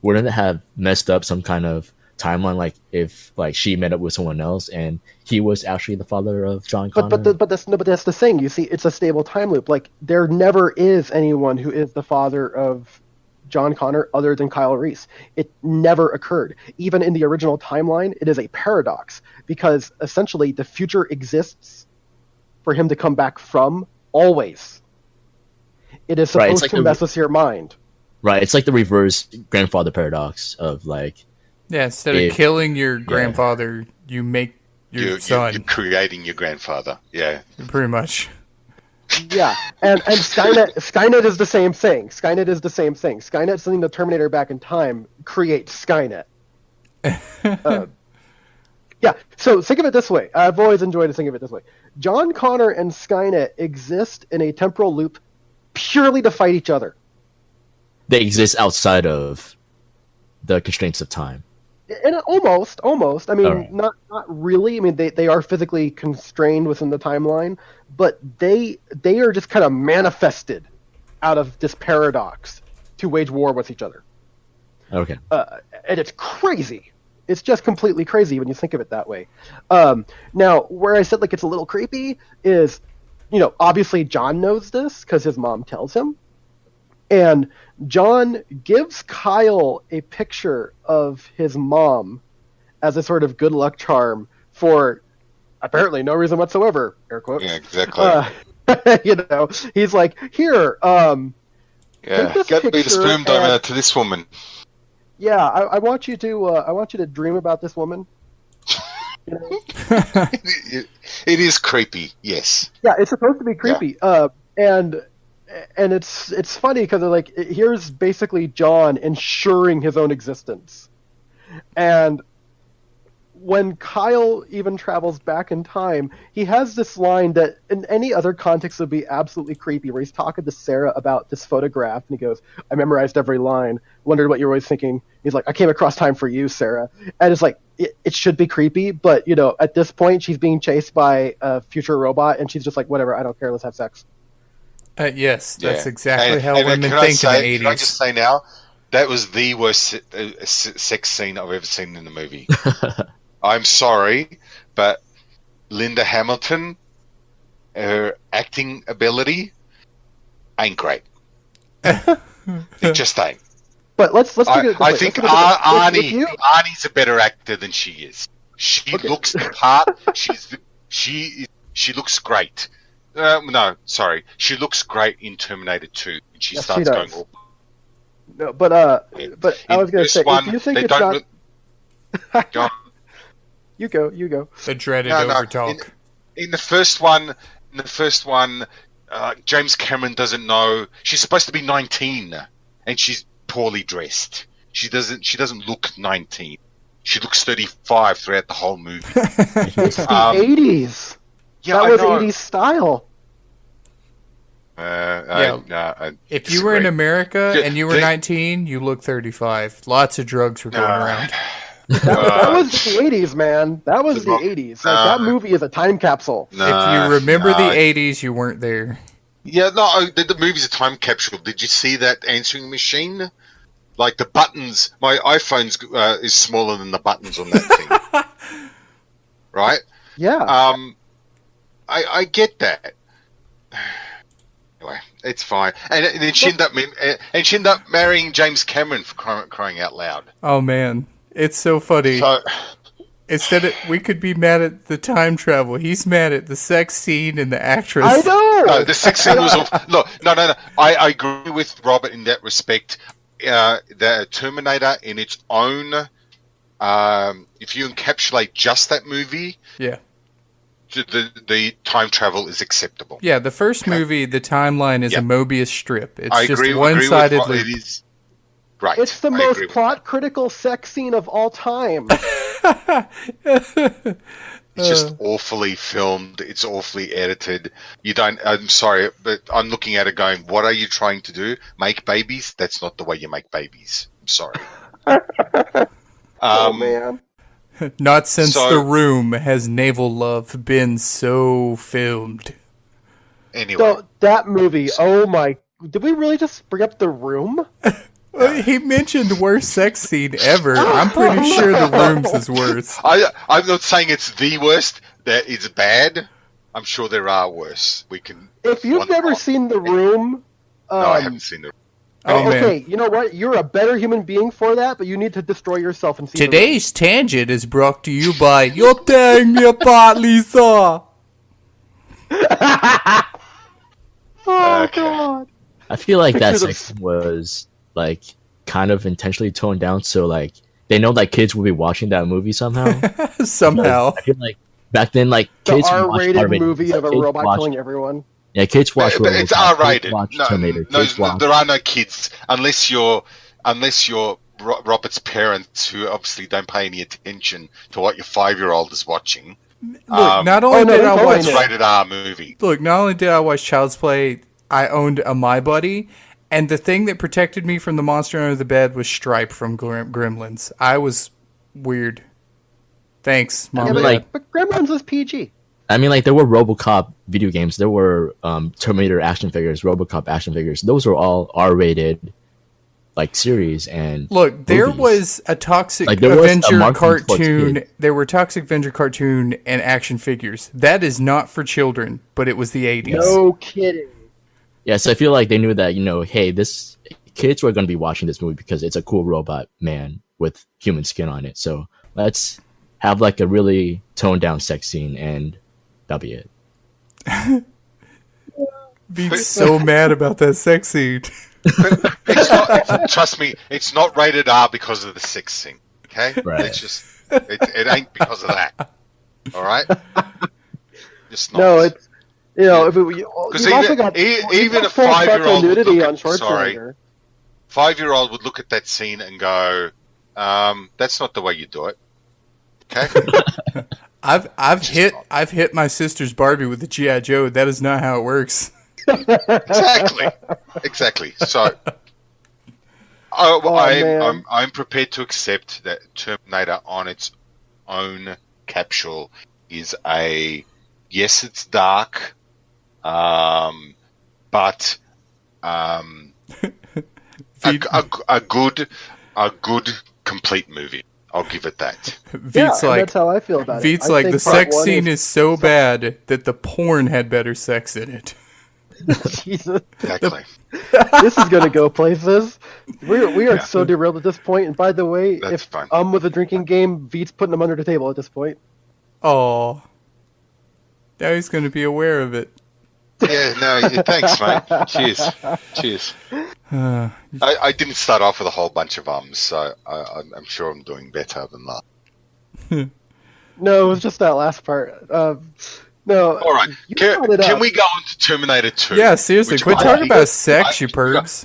wouldn't it have messed up some kind of timeline, like, if, like, she met up with someone else and he was actually the father of John Connor? But that's the thing. You see, it's a stable time loop. Like, there never is anyone who is the father of John Connor other than Kyle Reese. It never occurred. Even in the original timeline, it is a paradox because essentially the future exists for him to come back from always. It is supposed to mess with your mind. Right, it's like the reverse grandfather paradox of like... Yeah, instead of killing your grandfather, you make your son. You're creating your grandfather, yeah. Pretty much. Yeah, and Skynet is the same thing. Skynet sending the Terminator back in time creates Skynet. Yeah, so think of it this way. I've always enjoyed to think of it this way. John Connor and Skynet exist in a temporal loop purely to fight each other. They exist outside of the constraints of time. And almost. I mean, not really. I mean, they are physically constrained within the timeline, but they are just kind of manifested out of this paradox to wage war with each other. Okay. And it's crazy. It's just completely crazy when you think of it that way. Now, where I said like it's a little creepy is, obviously John knows this because his mom tells him. And John gives Kyle a picture of his mom as a sort of good luck charm for apparently no reason whatsoever. Air quotes. Yeah, exactly. He's like, here. Get me the sperm donor to this woman. Yeah, I want you to dream about this woman. It is creepy. Yes. Yeah, it's supposed to be creepy. Yeah. And it's funny because like here's basically John ensuring his own existence, and when Kyle even travels back in time, he has this line that in any other context would be absolutely creepy, where he's talking to Sarah about this photograph, and he goes, "I memorized every line. Wondered what you're always thinking." He's like, "I came across time for you, Sarah," and it's like it should be creepy, but at this point she's being chased by a future robot, and she's just like, "Whatever, I don't care. Let's have sex." Yes, that's exactly how women think in the 80s. Can I just say now, that was the worst sex scene I've ever seen in the movie. I'm sorry, but Linda Hamilton, her acting ability ain't great. It just ain't. But let's I think Arnie's a better actor than she is. She looks the part. She looks great. No, sorry. She looks great in Terminator 2. And she starts going all... No, but I was going to say, if you think it's not... Go on. You go. The dreaded overtalk. In the first one, James Cameron doesn't know. She's supposed to be 19, and she's poorly dressed. She doesn't look 19. She looks 35 throughout the whole movie. It's the 80s. Yeah, that was 80s style. If you were in America and you were 19, you look 35. Lots of drugs were going around. That was the 80s, man. That was the 80s. That movie is a time capsule. If you remember the 80s, you weren't there. Yeah, no, the movie's a time capsule. Did you see that answering machine? Like the buttons, my iPhone's is smaller than the buttons on that thing. Right? Yeah. I get that. Anyway, it's fine. And then she ended up marrying James Cameron for crying out loud. Oh man, it's so funny. So, We could be mad at the time travel. He's mad at the sex scene and the actress. I know. no, the sex scene was awful. Look, no. I agree with Robert in that respect. The Terminator in its own, if you encapsulate just that movie, Yeah. the time travel is acceptable. Yeah, the first movie, the timeline is a Mobius strip. It's I just agree one-sided with loop. it is. Right. It's the I most agree with plot-critical sex scene of all time. that. It's just awfully filmed. It's awfully edited. I'm sorry, but I'm looking at it going, what are you trying to do? Make babies? That's not the way you make babies. I'm sorry. Oh, man. Not since The Room has naval love been so filmed. Anyway. So, that movie, oh my... Did we really just bring up The Room? He mentioned worst sex scene ever. I'm pretty sure The Room's is worse. I'm not saying it's the worst. That it's bad. I'm sure there are worse. If you've never seen The Room... no, I haven't seen The Room. Oh, man. Okay, you know what? You're a better human being for that, but you need to destroy yourself and see Today's tangent is brought to you by You're Tearing Me Apart, Lisa. Oh, Okay. God. I feel like that Picture the- section was like kind of intentionally toned down, so like they know that kids will be watching that movie somehow. Somehow. I feel like back then, like The kids watched R-rated R-rated movie movies. of a Kids robot watched- killing everyone. Yeah, kids watch. But it's RoboCop, R-rated. kids watch No, Terminator, kids watch- there are no kids unless you're Robert's parents, who obviously don't pay any attention to what your 5-year-old is watching. Look, not only oh, no, did they I totally watch... It's a rated R movie. Look, not only did I watch Child's Play, I owned a My Buddy, and the thing that protected me from the monster under the bed was Stripe from Gremlins. I was weird. Thanks, Mom Yeah, and but, Dad. but Gremlins is PG. I mean, like there were RoboCop video games, there were Terminator action figures, RoboCop action figures. Those were all R-rated, like series and. Look, there movies. was a Toxic Like, there was a Avenger marketing towards cartoon. kids. There were Toxic Avenger cartoon and action figures. That is not for children, but it was the 80s. No kidding. Yeah, so I feel like they knew that, hey, this kids were going to be watching this movie because it's a cool robot man with human skin on it. So let's have like a really toned down sex scene, and that'll be it. Veet's so mad about that sex scene. Trust me, it's not rated R because of the sex scene. Okay, Right. It's just it ain't because of that. All right, just not. No, it's if it, you've also got even a full frontal 5-year-old would nudity look on at, Schwarzenegger. 5-year-old would look at that scene and go, "That's not the way you do it." Okay, I've hit my sister's Barbie with the G.I. Joe. That is not how it works. exactly. So, man. I'm prepared to accept that Terminator on its own capsule is yes, it's dark, but a good complete movie. I'll give it that. Veet's And like that's how I feel about Veet's it. I like think the part sex one scene is so bad that the porn had better sex in it. Jesus, Exactly. this is gonna go places. We are so derailed at this point. And by the way, That's if fine. with a drinking game, Veet's putting them under the table at this point. Oh, now he's going to be aware of it. Yeah, no, thanks, mate. Cheers. I didn't start off with a whole bunch of ums, so I'm sure I'm doing better than that. No, it was just that last part. No. All right, you brought it can up. we go on to Terminator 2? Yeah, seriously, which quit I talking think- about sex, you pervs.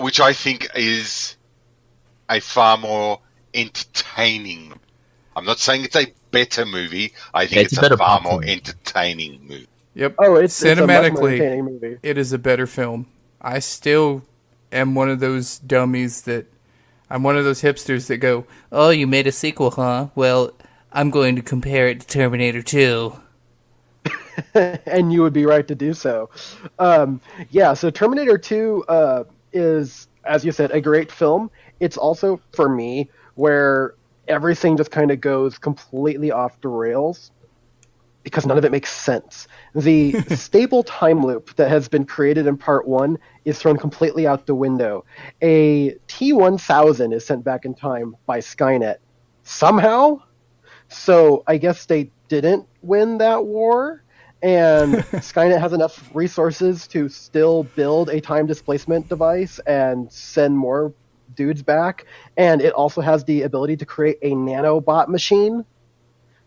Which I think is a far more entertaining. I'm not saying it's a better movie. I think It's it's a better a far more popcorn. entertaining movie. Yep. Oh, it's a much more cinematically, entertaining movie. it is a better film. I still am one of those dummies I'm one of those hipsters that go, "Oh, you made a sequel, huh? Well, I'm going to compare it to Terminator 2." And you would be right to do so. So Terminator 2 is, as you said, a great film. It's also, for me, where everything just kind of goes completely off the rails. because none of it makes sense. The stable time loop that has been created in part 1 is thrown completely out the window. A T-1000 is sent back in time by SkyNet somehow. So I guess they didn't win that war, and SkyNet has enough resources to still build a time displacement device and send more dudes back. And it also has the ability to create a nanobot machine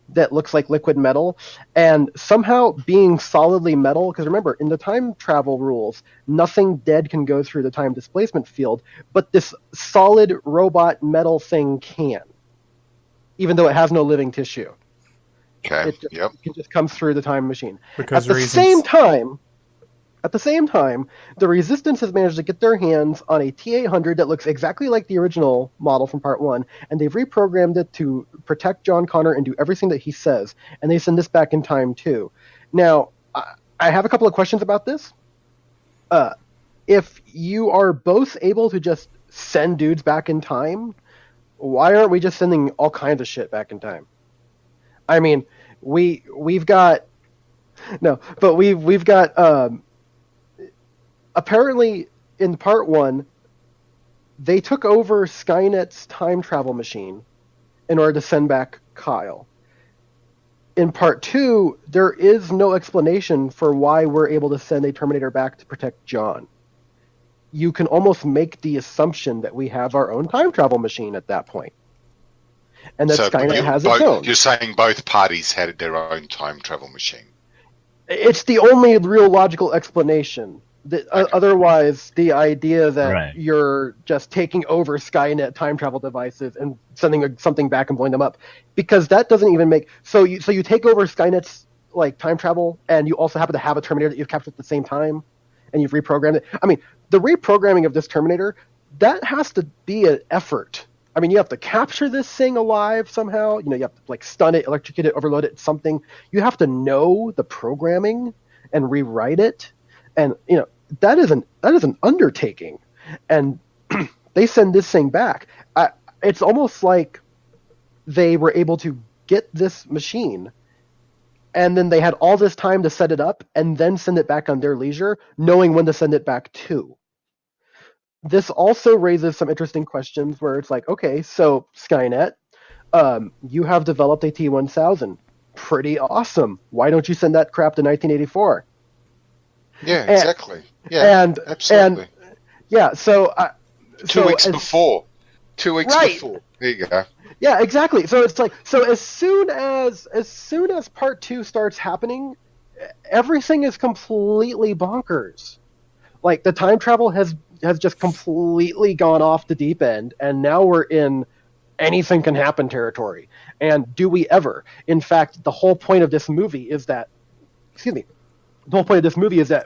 that looks like liquid metal, and somehow being solidly metal, because remember, in the time travel rules, nothing dead can go through the time displacement field, but this solid robot metal thing can, even though it has no living tissue. Okay. It can just come through the time machine. Because At the same time, the Resistance has managed to get their hands on a T-800 that looks exactly like the original model from Part 1, and they've reprogrammed it to protect John Connor and do everything that he says, and they send this back in time, too. Now, I have a couple of questions about this. If you are both able to just send dudes back in time, why aren't we just sending all kinds of shit back in time? I mean, we've got... No, but we've got... apparently, in Part 1, they took over Skynet's time travel machine in order to send back Kyle. In Part 2, there is no explanation for why we're able to send a Terminator back to protect John. You can almost make the assumption that we have our own time travel machine at that point. And that Skynet has its own. You're saying both parties had their own time travel machine? It's the only real logical explanation. Otherwise, the idea that you're just taking over Skynet time travel devices and sending something back and blowing them up, because that doesn't even make... So you take over Skynet's time travel, and you also happen to have a Terminator that you've captured at the same time, and you've reprogrammed it. I mean, the reprogramming of this Terminator, that has to be an effort. I mean, you have to capture this thing alive somehow. You have to stun it, electrocute it, overload it, something. You have to know the programming and rewrite it. And that is an undertaking, and they send this thing back. It's almost like they were able to get this machine, and then they had all this time to set it up, and then send it back on their leisure, knowing when to send it back to. This also raises some interesting questions where it's like, okay, so Skynet, you have developed a T-1000. Pretty awesome. Why don't you send that crap to 1984? Yeah, exactly. Absolutely. So 2 weeks before. 2 weeks before. There you go. Yeah, exactly. So it's as soon as Part 2 starts happening, everything is completely bonkers. The time travel has just completely gone off the deep end, and now we're in anything can happen territory. And do we ever? In fact, the whole point of this movie is that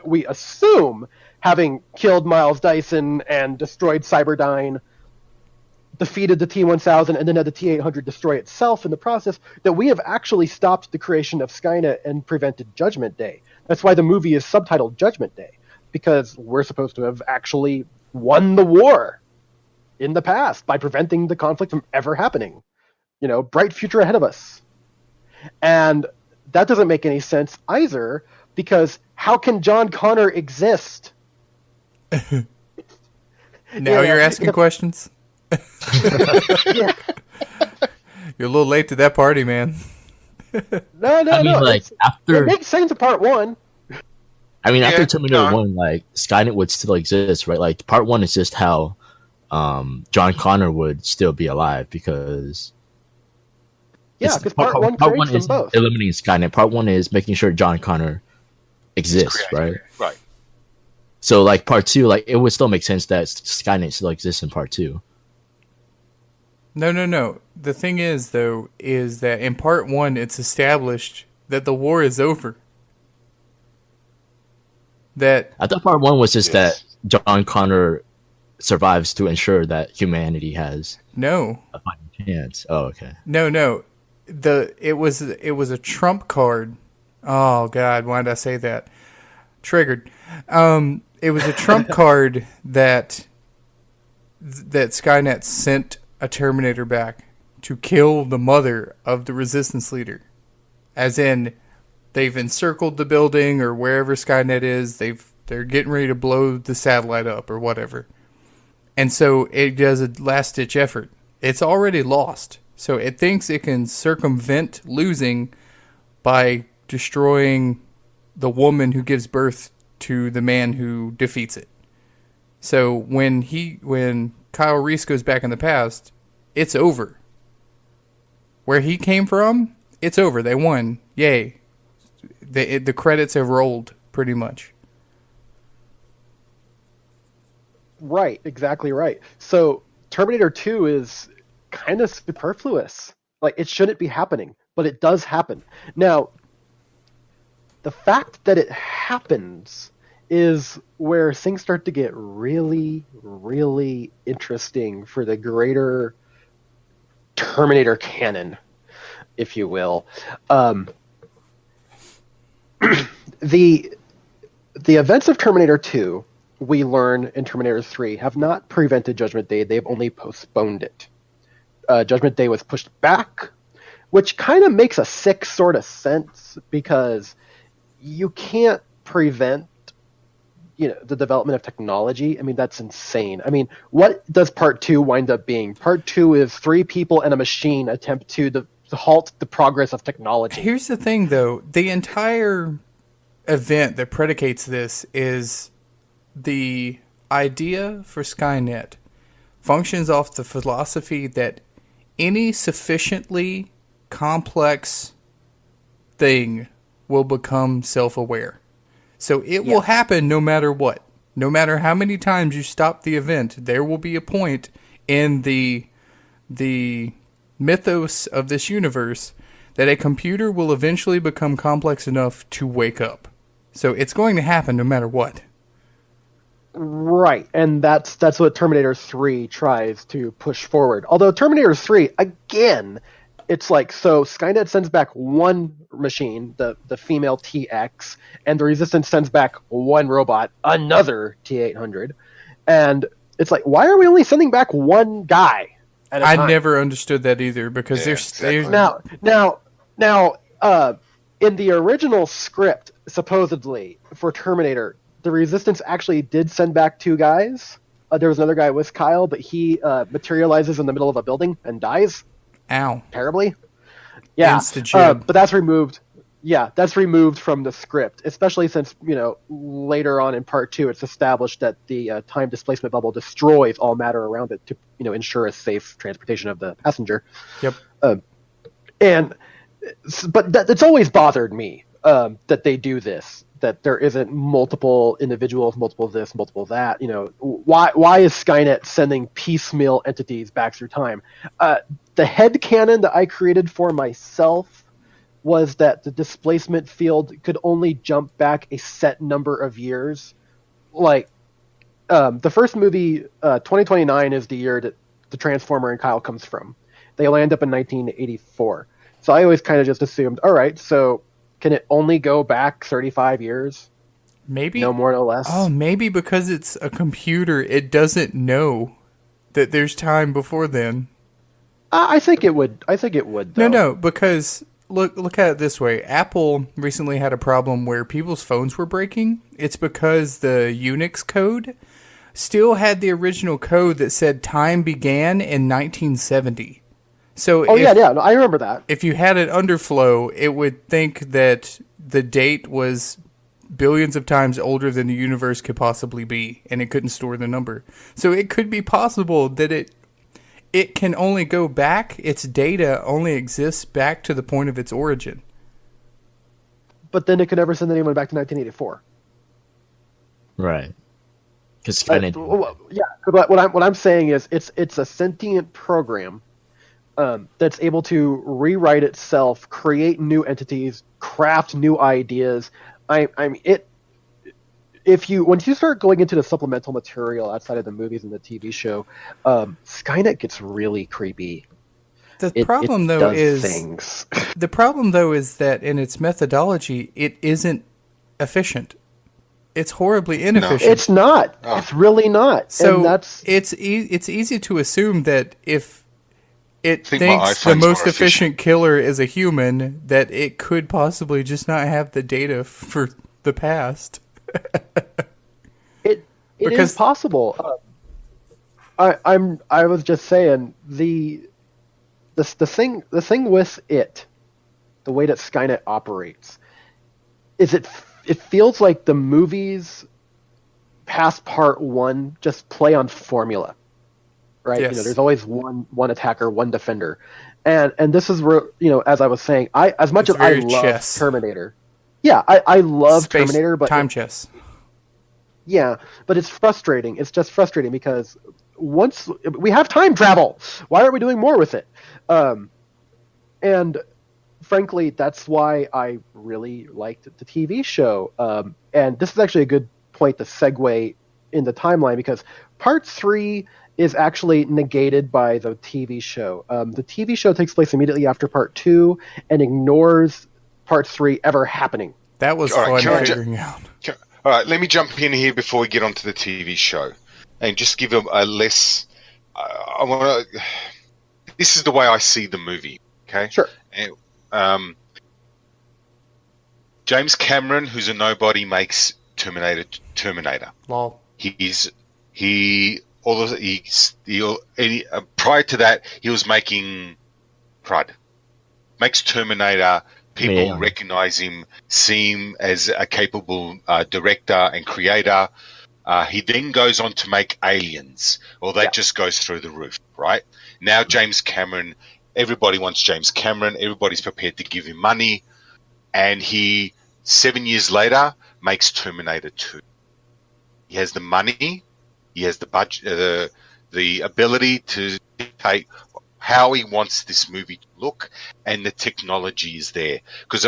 we assume, having killed Miles Dyson and destroyed Cyberdyne, defeated the T-1000, and then had the T-800 destroy itself in the process, that we have actually stopped the creation of Skynet and prevented Judgment Day. That's why the movie is subtitled Judgment Day, because we're supposed to have actually won the war in the past by preventing the conflict from ever happening. Bright future ahead of us. And that doesn't make any sense either, because how can John Connor exist? Now you're asking questions? Yeah. You're a little late to that party, man. No. After... It makes sense to Part 1. I mean, after Terminator 1, Skynet would still exist, right? Part 1 is just how John Connor would still be alive, because... Yeah, because Part 1 creates them both. Eliminating Skynet. Part 1 is making sure John Connor exists, right? Right. So, Part 2, it would still make sense that Skynet still exists in Part 2. No. The thing is, though, is that in Part 1, it's established that the war is over. I thought Part 1 was just that John Connor survives to ensure that humanity has a fighting chance. Oh, okay. No. It was a trump card. Oh God, why did I say that? Triggered. It was a trump card that Skynet sent a Terminator back to kill the mother of the resistance leader. As in, they've encircled the building or wherever SkyNet is. They're getting ready to blow the satellite up or whatever. And so it does a last-ditch effort. It's already lost. So it thinks it can circumvent losing by destroying the woman who gives birth to the man who defeats it. So when Kyle Reese goes back in the past, it's over. Where he came from, it's over. They won. Yay. The credits have rolled, pretty much. Right, exactly right. So Terminator 2 is kind of superfluous. Like, it shouldn't be happening, but it does happen. Now, the fact that it happens is where things start to get really, really interesting for the greater Terminator canon, if you will. The events of Terminator 2, we learn in Terminator 3, have not prevented Judgment Day. They've only postponed it. Judgment Day was pushed back, which kind of makes a sick sort of sense, because you can't prevent the development of technology. I mean, that's insane. I mean, what does Part 2 wind up being? Part 2 is 3 people and a machine attempt to halt the progress of technology. Here's the thing, though. The entire event that predicates this is the idea for SkyNet functions off the philosophy that any sufficiently complex thing will become self-aware. So it will happen no matter what. No matter how many times you stop the event, there will be a point in the mythos of this universe that a computer will eventually become complex enough to wake up. So it's going to happen no matter what. Right, and that's what Terminator 3 tries to push forward. Although Terminator 3, again, it's like, so SkyNet sends back one machine, the female TX, and the Resistance sends back one robot, another T-800. And it's like, why are we only sending back one guy at a time? I never understood that either, because exactly. Now, in the original script, supposedly, for Terminator, the Resistance actually did send back 2 guys. There was another guy with Kyle, but he materializes in the middle of a building and dies. Ow. Terribly. Yeah. But that's removed. Yeah, that's removed from the script, especially since, later on in Part 2, it's established that the time displacement bubble destroys all matter around it to, ensure a safe transportation of the passenger. Yep. But it's always bothered me that they do this, that there isn't multiple individuals, multiple this, multiple that. Why is SkyNet sending piecemeal entities back through time? The headcanon that I created for myself was that the displacement field could only jump back a set number of years. Like, the first movie, 2029, is the year that the Transformer and Kyle comes from. They land up in 1984. So I always kind of just assumed, all right, so can it only go back 35 years? Maybe. No more, no less. Oh, maybe because it's a computer, it doesn't know that there's time before then. I think it would. Though. No, because look at it this way. Apple recently had a problem where people's phones were breaking. It's because the Unix code still had the original code that said time began in 1970. So no, I remember that. If you had an underflow, it would think that the date was billions of times older than the universe could possibly be, and it couldn't store the number. So it could be possible that it can only go back, its data only exists back to the point of its origin. But then it could never send anyone back to 1984. Right. Because but what I'm saying is it's a sentient program that's able to rewrite itself, create new entities, craft new ideas. Once you start going into the supplemental material outside of the movies and the TV show, SkyNet gets really creepy. The problem though is that in its methodology, it isn't efficient. It's horribly inefficient. No, it's not. Oh. It's really not. So and it's easy to assume that if it think my thinks the iPhone's most more efficient killer is a human, that it could possibly just not have the data for the past. It Because- is possible. I was just saying the thing with it, the way that SkyNet operates, is it feels like the movies past part one just play on formula, right? Yes. There's always one attacker, one defender, and this is where as I was saying, as much It's as I very love chess. Terminator, yeah, I love Space Terminator, but time chess. yeah, but it's frustrating. It's just frustrating because once we have time travel, why aren't we doing more with it? And frankly, that's why I really liked the TV show. And this is actually a good point to segue in the timeline, because part 3 is actually negated by the TV show. The TV show takes place immediately after part 2 and ignores part 3 ever happening. That was All right, fun can I figuring out. All right, let me jump in here before we get onto the TV show, and just give a less. I want to. This is the way I see the movie. Okay. Sure. And, James Cameron, who's a nobody, makes Terminator. Lol. Prior to that, he was making Crud. Makes Terminator. People recognize him, see him as a capable director and creator. He then goes on to make Aliens. Well, that just goes through the roof, right? Now James Cameron, everybody wants James Cameron. Everybody's prepared to give him money. And he, 7 years later, makes Terminator 2. He has the money. He has the budget, the ability to dictate how he wants this movie to look, and the technology is there. Because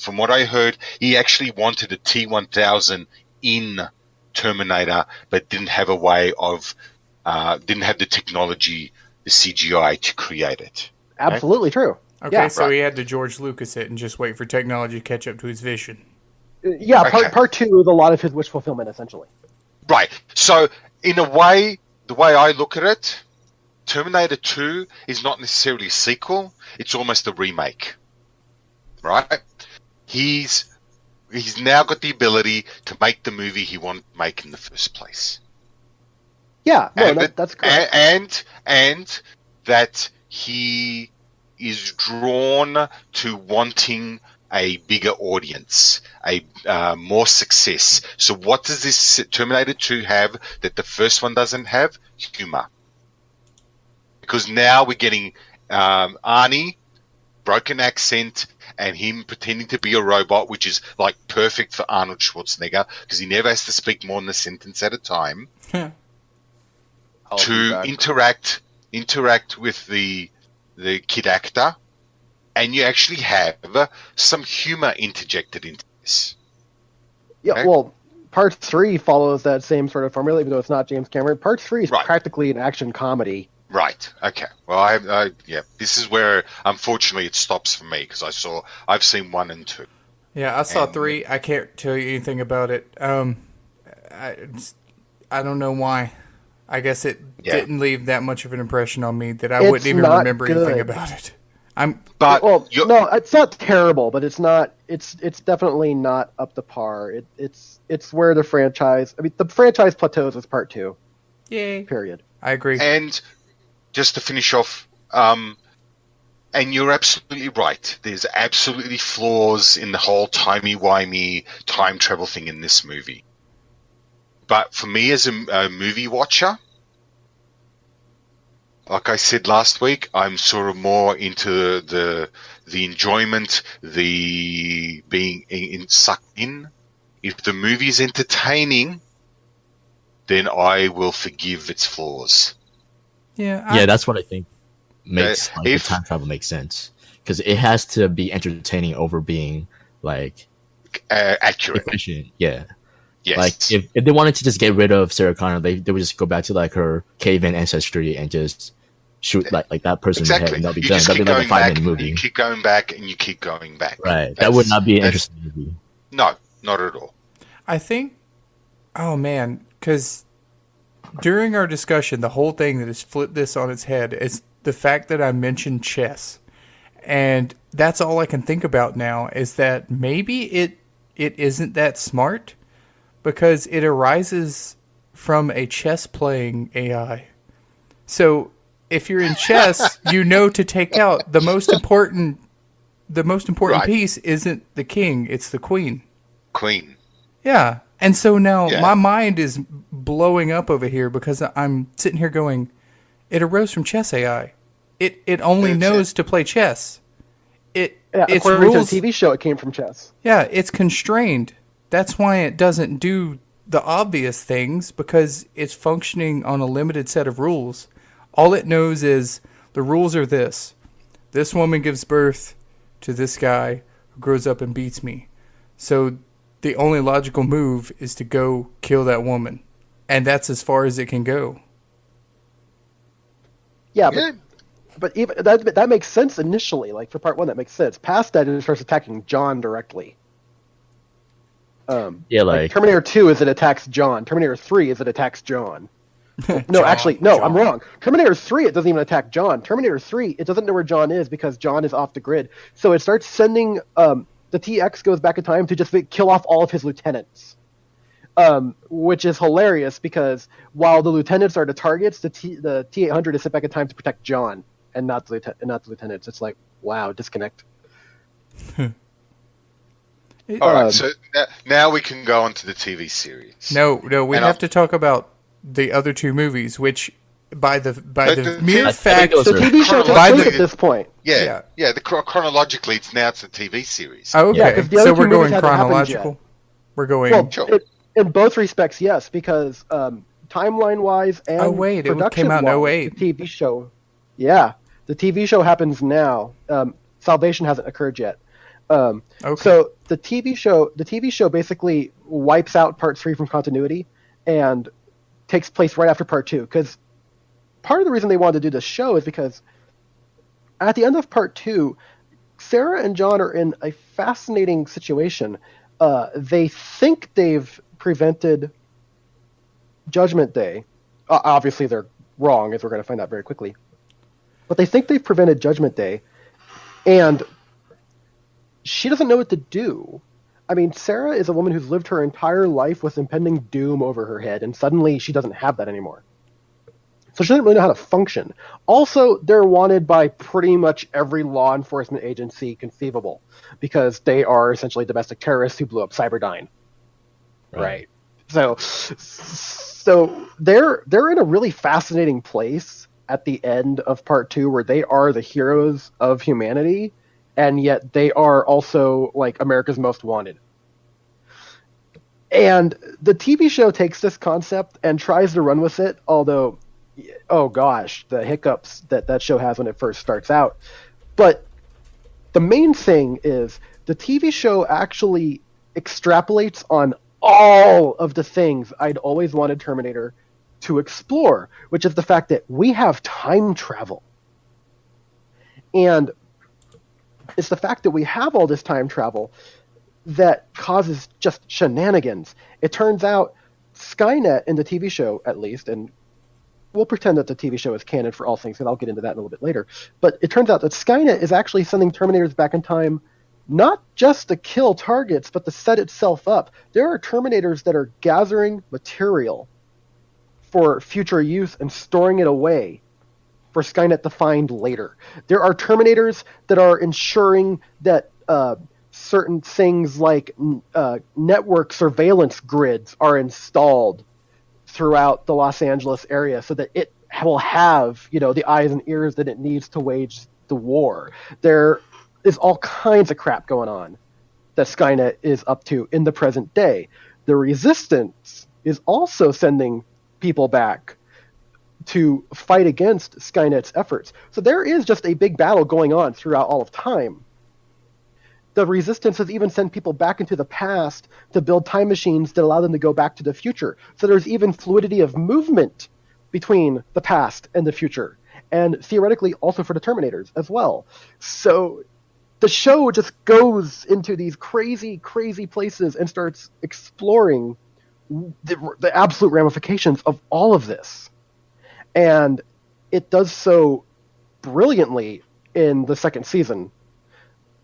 from what I heard, he actually wanted a T-1000 in Terminator, but didn't have a way of, didn't have the technology, the CGI to create it. Absolutely true. Okay, Yeah. so he had to George Lucas it and just wait for technology to catch up to his vision. Yeah, Okay. part 2 is a lot of his wish fulfillment, essentially. Right. So, in a way, the way I look at it, Terminator 2 is not necessarily a sequel. It's almost a remake. Right? He's now got the ability to make the movie he wanted to make in the first place. Yeah, no, And that's correct. and that he is drawn to wanting a bigger audience, a more success. So what does this Terminator 2 have that the first one doesn't have? Humor. Because now we're getting Arnie, broken accent, and him pretending to be a robot, which is like perfect for Arnold Schwarzenegger because he never has to speak more than a sentence at a time. I'll be To back. interact with the kid actor, and you actually have some humor interjected into this. Yeah, Okay. well, part 3 follows that same sort of formula, even though it's not James Cameron. Part 3 is Right. practically an action comedy. Right. Okay. Well, yeah. This is where, unfortunately, it stops for me because I've seen 1 and 2. Yeah, I saw And- 3. I can't tell you anything about it. I don't know why. I guess it didn't leave that much of an impression on me that I It's wouldn't even not remember anything good. about it. But Well, you're- no, it's not terrible, but it's not. It's definitely not up to par. It's where the franchise. I mean, the franchise plateaus with part 2. Yay. Period. I agree. And just to finish off, and you're absolutely right. There's absolutely flaws in the whole timey-wimey time travel thing in this movie. But for me as a movie watcher, like I said last week, I'm sort of more into the enjoyment, the being sucked in. If the movie is entertaining, then I will forgive its flaws. Yeah, That's what I think makes Uh, like, if- the time travel make sense, because it has to be entertaining over being like Accurate. efficient. Yeah, Yes. like if they wanted to just get rid of Sarah Connor, they would just go back to like her caveman ancestry and just shoot like that person in the head, Exactly. and that'll be You done. just That'll keep be like going a back, 5-minute movie. you keep going back, and you keep going back. Right. That would not be an that's- interesting movie. No, not at all. I think, oh man, because during our discussion, the whole thing that has flipped this on its head is the fact that I mentioned chess. And that's all I can think about now, is that maybe it isn't that smart, because it arises from a chess-playing AI. So if you're in chess, you know to take out the most important Right. piece isn't the king, it's the queen. Queen. Yeah. And so now Yeah. my mind is blowing up over here because I'm sitting here going, it arose from chess AI. It only That's knows to play chess. Yeah, Its according rules, to the TV show, it came from chess. yeah, it's constrained. That's why it doesn't do the obvious things, because it's functioning on a limited set of rules. All it knows is the rules are this. This woman gives birth to this guy who grows up and beats me. So the only logical move is to go kill that woman. And that's as far as it can go. Yeah, Yeah. but even that makes sense initially. Like for part 1, that makes sense. Past that, it starts attacking John directly. Yeah, like Terminator 2 is it attacks John. Terminator 3 is it attacks John. No, John. I'm wrong. Terminator 3, it doesn't even attack John. Terminator 3, it doesn't know where John is because John is off the grid. So it starts sending, the TX goes back in time to just kill off all of his lieutenants. Which is hilarious because while the lieutenants are the targets, the T-800 is sent back in time to protect John and not the lieutenants. It's like, wow, disconnect. All right, so now we can go on to the TV series. No, we And have to talk about the other 2 movies, which by the the- mere I fact, think those The are- TV show By takes place the- at this point. Yeah. Chronologically, it's now it's a TV series. oh, okay, 'cause the other so 2 we're movies going haven't happened chronological. We're going. Well, Sure. in both respects, yes, because timeline-wise and Oh, wait, it came out in production-wise, 08. the TV show, yeah, the TV show happens now. Salvation hasn't occurred yet. Okay. So the TV show basically wipes out part 3 from continuity and takes place right after part 2. Because part of the reason they wanted to do this show is because at the end of part 2, Sarah and John are in a fascinating situation. They think they've prevented Judgment Day. Obviously, they're wrong, as we're going to find out very quickly. But they think they've prevented Judgment Day, and she doesn't know what to do. I mean, Sarah is a woman who's lived her entire life with impending doom over her head, and suddenly she doesn't have that anymore. So she doesn't really know how to function. Also, they're wanted by pretty much every law enforcement agency conceivable, because they are essentially domestic terrorists who blew up Cyberdyne. Right. So they're in a really fascinating place at the end of part 2, where they are the heroes of humanity, and yet they are also like America's Most Wanted. And the TV show takes this concept and tries to run with it, although, oh gosh, the hiccups that show has when it first starts out. But the main thing is the TV show actually extrapolates on all of the things I'd always wanted Terminator to explore, which is the fact that we have time travel. And it's the fact that we have all this time travel that causes just shenanigans. It turns out SkyNet in the TV show, at least, and we'll pretend that the TV show is canon for all things, and I'll get into that in a little bit later, but it turns out that SkyNet is actually sending Terminators back in time not just to kill targets, but to set itself up. There are Terminators that are gathering material for future use and storing it away for SkyNet to find later. There are Terminators that are ensuring that certain things like network surveillance grids are installed throughout the Los Angeles area so that it will have, the eyes and ears that it needs to wage the war. There is all kinds of crap going on that Skynet is up to in the present day. The Resistance is also sending people back to fight against Skynet's efforts. So there is just a big battle going on throughout all of time. The Resistance has even sent people back into the past to build time machines that allow them to go back to the future. So there's even fluidity of movement between the past and the future, and theoretically also for the Terminators as well. So the show just goes into these crazy, crazy places and starts exploring the absolute ramifications of all of this. And it does so brilliantly in the second season.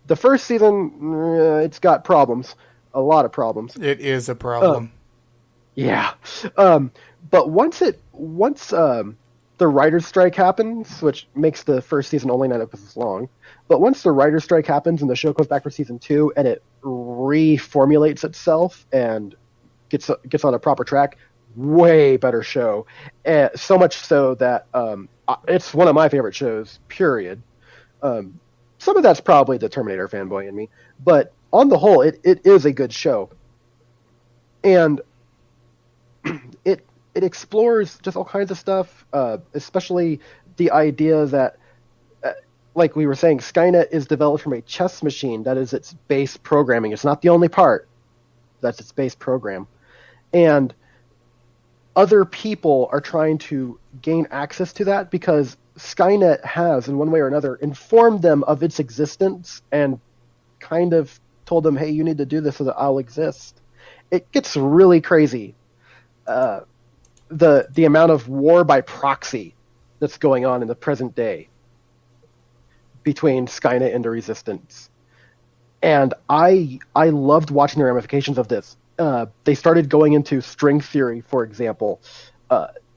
The first season, it's got problems, a lot of problems. It is a problem. Yeah, but once the writer's strike happens, which makes the first season only 9 episodes long, but once the writer's strike happens and the show comes back for season 2 and it reformulates itself and gets on a proper track, way better show. So much so that it's one of my favorite shows, period. Some of that's probably the Terminator fanboy in me, but on the whole, it is a good show. And it explores just all kinds of stuff, especially the idea that, like we were saying, SkyNet is developed from a chess machine. That is its base programming. It's not the only part. That's its base program. And other people are trying to gain access to that because SkyNet has, in one way or another, informed them of its existence and kind of told them, hey, you need to do this so that I'll exist. It gets really crazy. The amount of war by proxy that's going on in the present day between SkyNet and the Resistance. And I loved watching the ramifications of this. They started going into string theory, for example.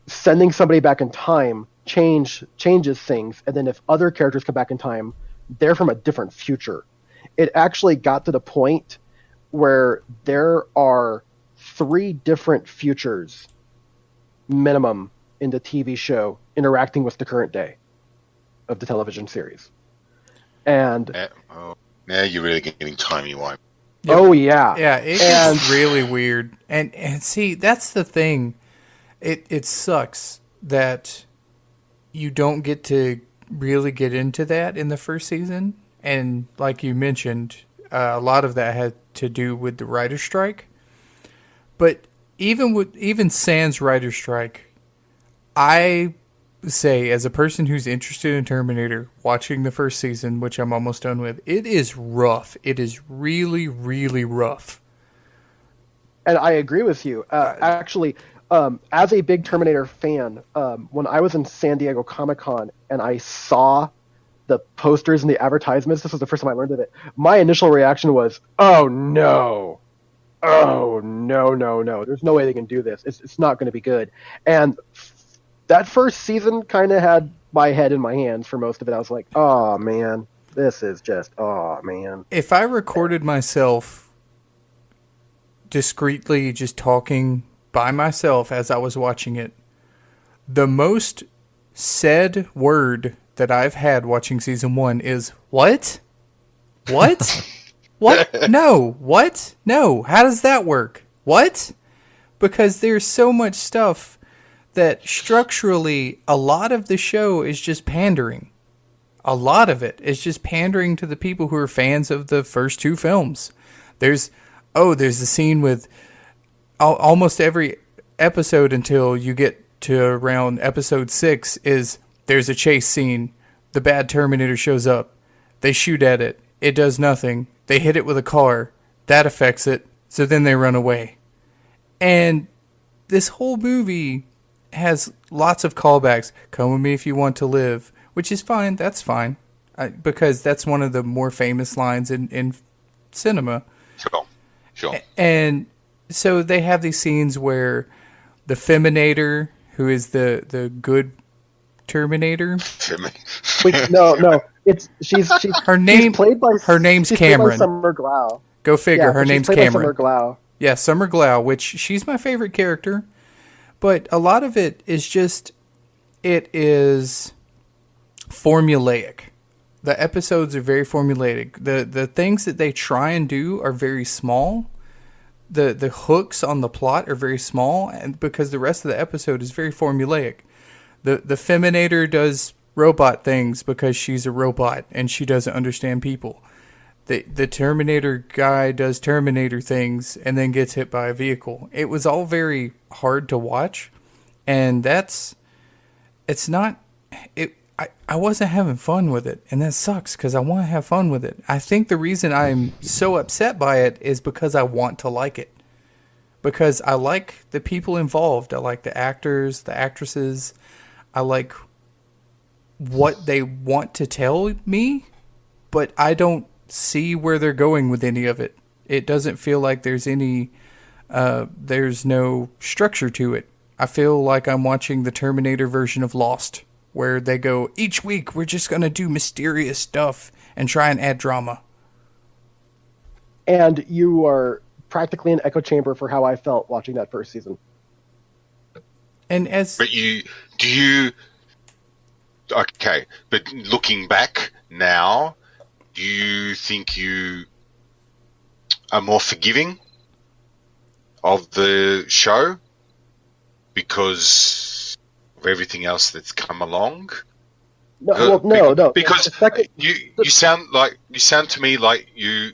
Sending somebody back in time changes things, and then if other characters come back in time, they're from a different future. It actually got to the point where there are 3 different futures minimum in the TV show interacting with the current day of the television series. And now you're really getting timey-wimey. Oh yeah. Yeah, it gets really weird. And see, that's the thing. It sucks that you don't get to really get into that in the first season. And like you mentioned, a lot of that had to do with the writer's strike. But even sans writer's strike, I say, as a person who's interested in Terminator, watching the first season, which I'm almost done with, it is rough. It is really, really rough. And I agree with you. Actually, as a big Terminator fan, when I was in San Diego Comic-Con and I saw the posters and the advertisements, this was the first time I learned of it, my initial reaction was, oh no. Oh, no. There's no way they can do this. It's not going to be good. And that first season kind of had my head in my hands for most of it. I was like, oh, man, this is just, oh, man. If I recorded myself discreetly just talking by myself as I was watching it, the most said word that I've had watching season 1 is, what? What? What? No. What? No. How does that work? What? Because there's so much stuff that structurally a lot of the show is just pandering. A lot of it is just pandering to the people who are fans of the first 2 films. There's the scene with almost every episode until you get to around episode 6 is there's a chase scene. The bad Terminator shows up. They shoot at it. It does nothing. They hit it with a car. That affects it. So then they run away. And this whole movie has lots of callbacks. Come with me if you want to live. Which is fine. That's fine. Because that's one of the more famous lines in cinema. Sure. And so they have these scenes where the Feminator, who is the good Terminator. Wait, no. She's her name. She's played by, her name's she's Cameron. Played by Summer Glau. Go figure. Her name's Cameron. Summer Glau. Yeah, Summer Glau, which she's my favorite character. But a lot of it is just, it is formulaic. The episodes are very formulaic. The things that they try and do are very small. The hooks on the plot are very small, and because the rest of the episode is very formulaic. The Feminator does robot things because she's a robot and she doesn't understand people. The Terminator guy does Terminator things and then gets hit by a vehicle. It was all very hard to watch, and I wasn't having fun with it, and that sucks because I want to have fun with it. I think the reason I'm so upset by it is because I want to like it. Because I like the people involved. I like the actors, the actresses. I like what they want to tell me, but I don't see where they're going with any of it. It doesn't feel like there's no structure to it. I feel like I'm watching the Terminator version of Lost, where they go, each week we're just going to do mysterious stuff and try and add drama. And you are practically an echo chamber for how I felt watching that first season. And But okay, but looking back now, do you think you are more forgiving of the show because of everything else that's come along? No. Because you sound to me like you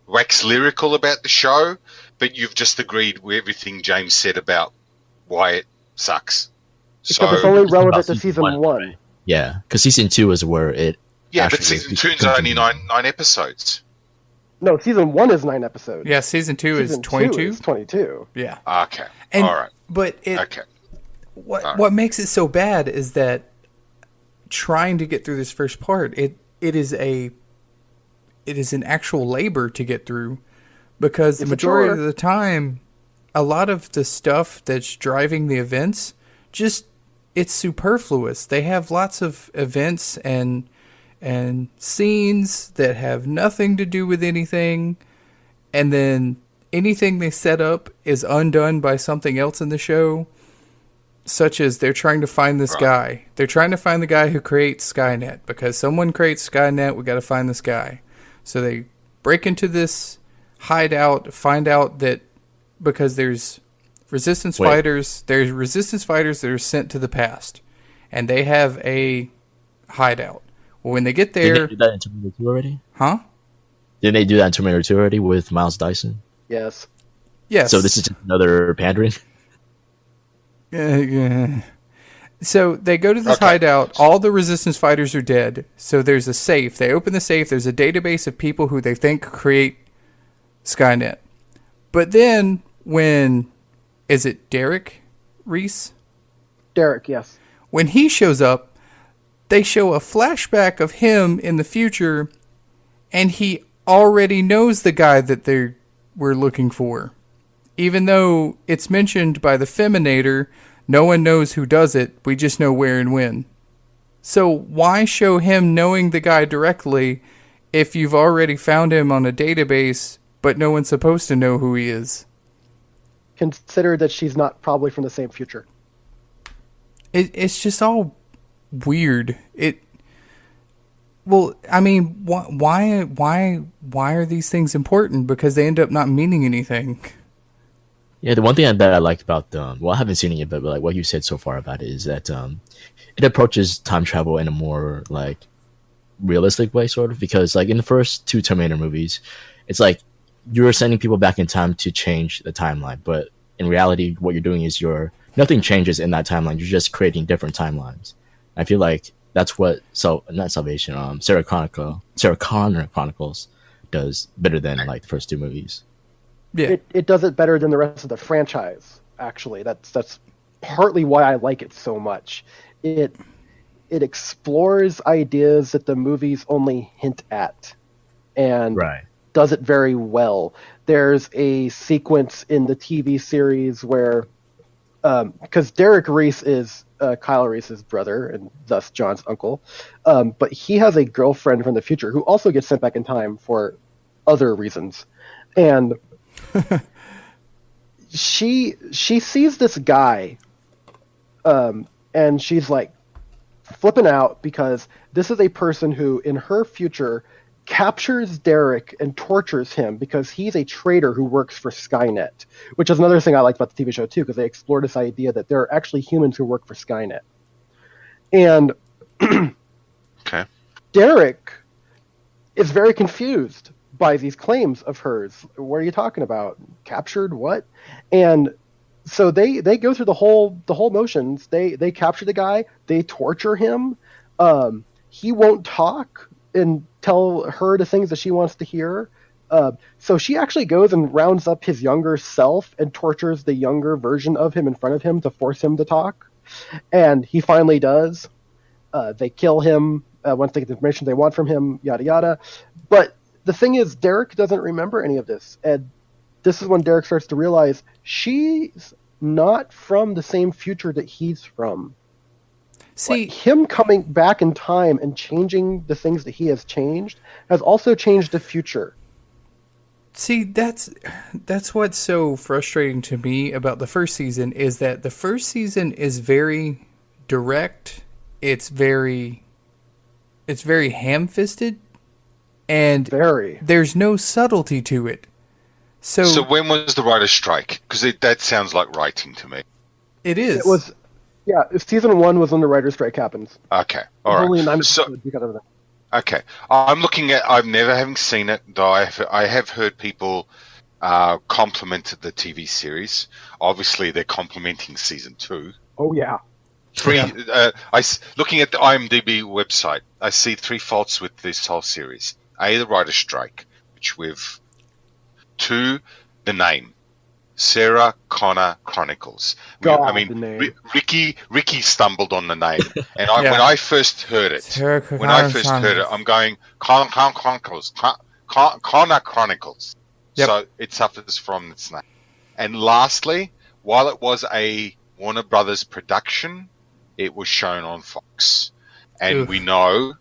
wax lyrical about the show, but you've just agreed with everything James said about why it sucks. Because it's only relevant to season one. Yeah, because season 2 is where it. Yeah, but season 2 is only nine episodes. No, season 1 is 9 episodes. Yeah, season 2 is 22. Is 22. Yeah. Okay. All right. But okay. What makes it so bad is that trying to get through this first part, it is an actual labor to get through, because the majority of the time, a lot of the stuff that's driving the events, it's superfluous. They have lots of events and scenes that have nothing to do with anything, and then anything they set up is undone by something else in the show, such as they're trying to find this guy. They're trying to find the guy who creates SkyNet, because someone creates SkyNet, we got to find this guy. So they break into this hideout, find out that because there's resistance fighters that are sent to the past, and they have a hideout. Well, when they get there... Did they do that in Terminator 2 already? Huh? Did they do that in Terminator 2 already with Miles Dyson? Yes. So this is just another pandering? So they go to this hideout. All the resistance fighters are dead. So there's a safe. They open the safe. There's a database of people who they think create SkyNet. But then when... Is it Derek Reese? Derek, yes. When he shows up, they show a flashback of him in the future, and he already knows the guy that they were looking for. Even though it's mentioned by the Feminator, no one knows who does it, we just know where and when. So why show him knowing the guy directly if you've already found him on a database, but no one's supposed to know who he is? Consider that she's not probably from the same future. It's just all weird. Well, I mean, why are these things important? Because they end up not meaning anything. Yeah, the one thing that I liked about I haven't seen it yet, but like what you said so far about it is that it approaches time travel in a more like realistic way, sort of, because like in the first 2 Terminator movies, it's like you're sending people back in time to change the timeline, but in reality, what you're doing is nothing changes in that timeline. You're just creating different timelines. I feel like that's what Sarah Connor Chronicles does better than like the first 2 movies. Yeah, it does it better than the rest of the franchise. Actually, that's partly why I like it so much. It explores ideas that the movies only hint at, and does it very well. There's a sequence in the TV series where, because Derek Reese is Kyle Reese's brother and thus John's uncle, but he has a girlfriend from the future who also gets sent back in time for other reasons, and she sees this guy, and she's like flipping out because this is a person who in her future captures Derek and tortures him because he's a traitor who works for SkyNet, which is another thing I liked about the TV show too, because they explored this idea that there are actually humans who work for SkyNet. And Derek is very confused by these claims of hers. What are you talking about? Captured what? And so they go through the whole motions. They capture the guy, they torture him. He won't talk and tell her the things that she wants to hear. So she actually goes and rounds up his younger self and tortures the younger version of him in front of him to force him to talk. And he finally does. They kill him once they get the information they want from him, yada yada. But the thing is, Derek doesn't remember any of this, and this is when Derek starts to realize she's not from the same future that he's from. See, Like, him coming back in time and changing the things that he has changed has also changed the future. See, that's what's so frustrating to me about the first season, is that the first season is very direct. It's very ham-fisted, and there's no subtlety to it. So when was the writer's strike? Because that sounds like writing to me. It was, yeah. Season 1 was when the writer's strike happens. Okay, all right. Only 9 episodes because of that. Okay, I'm looking at. I've never having seen it, though. I have heard people compliment the TV series. Obviously, they're complimenting season 2. Oh yeah. Looking at the IMDb website, I see 3 faults with this whole series. A, the writer's strike, which we've. 2, the name. Sarah Connor Chronicles. Ricky stumbled on the name, and when I first heard it, I'm going Chronicles, Connor Chronicles. Yep. So it suffers from its name. And lastly, while it was a Warner Brothers production, it was shown on Fox, and we know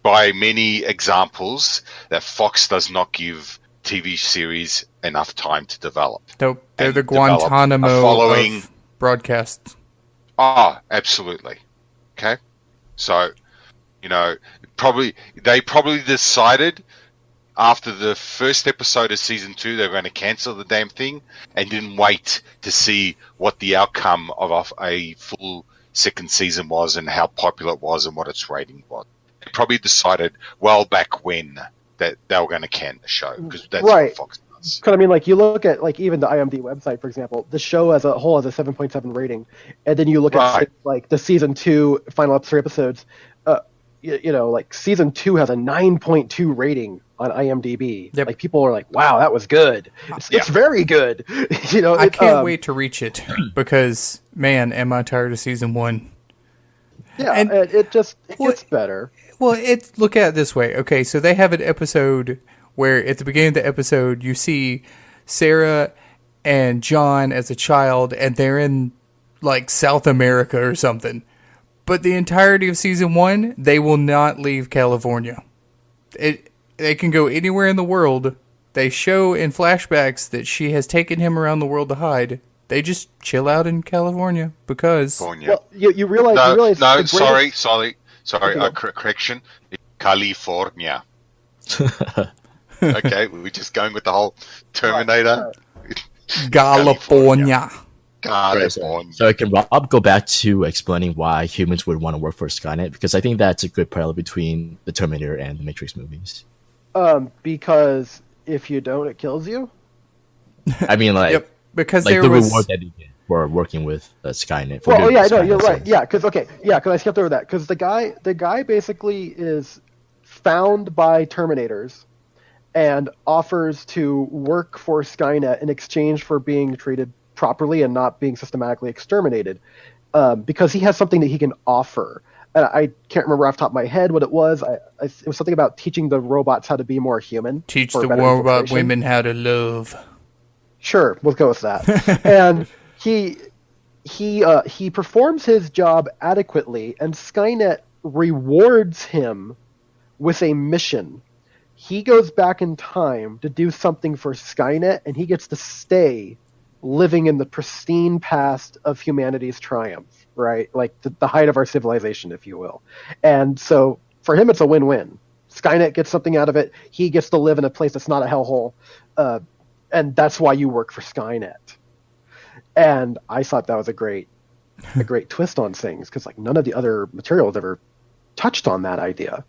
by many examples that Fox does not give TV series enough time to develop. Nope, they're the Guantanamo of broadcast. Oh, absolutely. Okay, so they probably decided after the first episode of season 2 they were going to cancel the damn thing, and didn't wait to see what the outcome of a full second season was and how popular it was and what its rating was. They probably decided well back when that they were going to can the show, because that's what Fox does. Because I mean, like, you look at, like, even the IMDb website, for example, the show as a whole has a 7.7 rating, and then you look at like the season 2 final 3 episodes. Like season 2 has a 9.2 rating on IMDb. Yep. Like, people are like, "Wow, that was good. It's very good." I can't wait to reach it, because man, am I tired of season 1. Yeah, and it gets better. Well, look at it this way. Okay, so they have an episode where at the beginning of the episode you see Sarah and John as a child, and they're in like South America or something. But the entirety of season 1, they will not leave California. They can go anywhere in the world. They show in flashbacks that she has taken him around the world to hide. They just chill out in California because... Well, you realize... No, sorry. Correction. California. Okay, we're just going with the whole Terminator. California. So can Rob go back to explaining why humans would want to work for SkyNet? Because I think that's a good parallel between the Terminator and the Matrix movies. Because if you don't, it kills you? I mean, like... Yep. Because like there the was reward that he get for working with SkyNet. You're right. Yeah, because I skipped over that. Because the guy basically is found by Terminators and offers to work for SkyNet in exchange for being treated properly and not being systematically exterminated, because he has something that he can offer. And I can't remember off the top of my head what it was. It was something about teaching the robots how to be more human. Teach the robot women how to love. Sure, we'll go with that. And he performs his job adequately, and SkyNet rewards him with a mission. He goes back in time to do something for SkyNet, and he gets to stay living in the pristine past of humanity's triumph, right? Like the height of our civilization, if you will. And so for him, it's a win-win. Skynet gets something out of it. He gets to live in a place that's not a hellhole. And that's why you work for Skynet. And I thought that was a great twist on things, because like none of the other materials ever touched on that idea.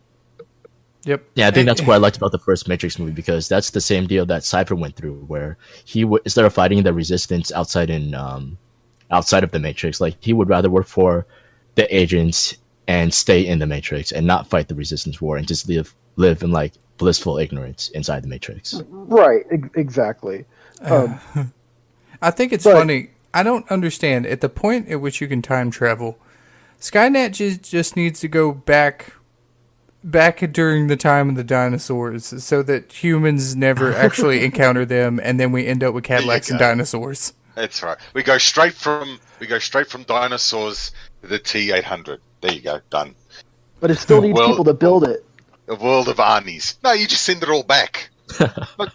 Yep. Yeah, I think that's what I liked about the first Matrix movie, because that's the same deal that Cypher went through, where he instead of fighting the Resistance outside of the Matrix, like he would rather work for the agents and stay in the Matrix and not fight the Resistance war and just live in like blissful ignorance inside the Matrix. Right. Exactly. I think it's funny. I don't understand at the point at which you can time travel. SkyNet just needs to go back during the time of the dinosaurs so that humans never actually encounter them, and then we end up with Cadillacs and dinosaurs. That's right. We go straight from dinosaurs to the T-800. There you go, done. But it still needs people to build it. A world of Arnies. No, you just send it all back.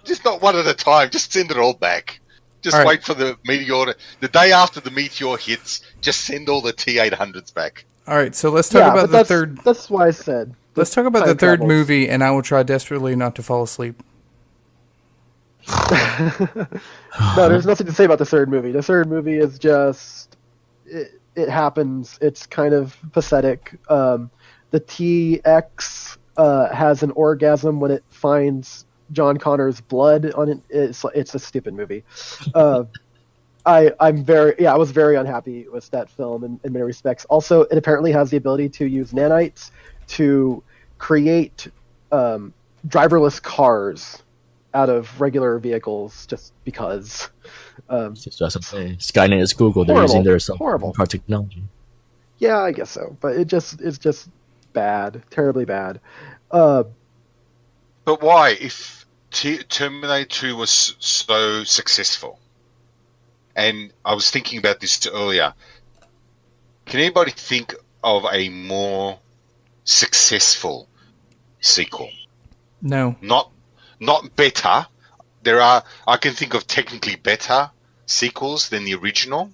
Just not one at a time. Just send it all back. Just all right. Wait for the meteor. The day after the meteor hits, just send all the T-800s back. All right, so let's talk about the third. That's why I said. Let's talk about the third movie, and I will try desperately not to fall asleep. No, there's nothing to say about the third movie. The third movie is just it happens. It's kind of pathetic. The TX has an orgasm when it finds John Connor's blood on it. It's a stupid movie. I was very unhappy with that film in many respects. Also, it apparently has the ability to use nanites to create driverless cars out of regular vehicles just because. Just something. SkyNet is Google. They're using their car technology. Yeah, I guess so. But it's just bad, terribly bad. But why, if Terminator 2 was so successful, and I was thinking about this earlier, can anybody think of a more successful sequel? No. Not better. I can think of technically better sequels than the original.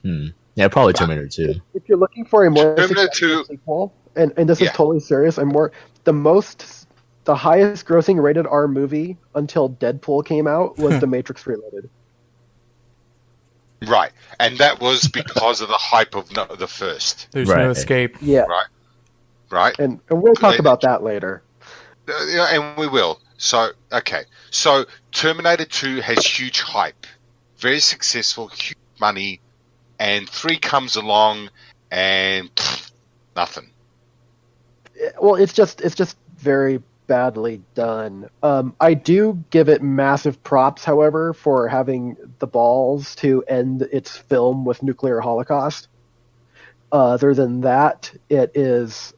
Yeah, probably Terminator 2. If you're looking for a more Terminator successful 2, sequel, and this is totally serious, the highest grossing rated R movie until Deadpool came out was The Matrix Reloaded. Right, and that was because of the hype of the first. There's no escape. Yeah. Right. And we'll talk about that later. And we will. So Terminator 2 has huge hype, very successful, huge money, and 3 comes along and nothing. Well, it's just very badly done. I do give it massive props, however, for having the balls to end its film with nuclear holocaust. Other than that, it is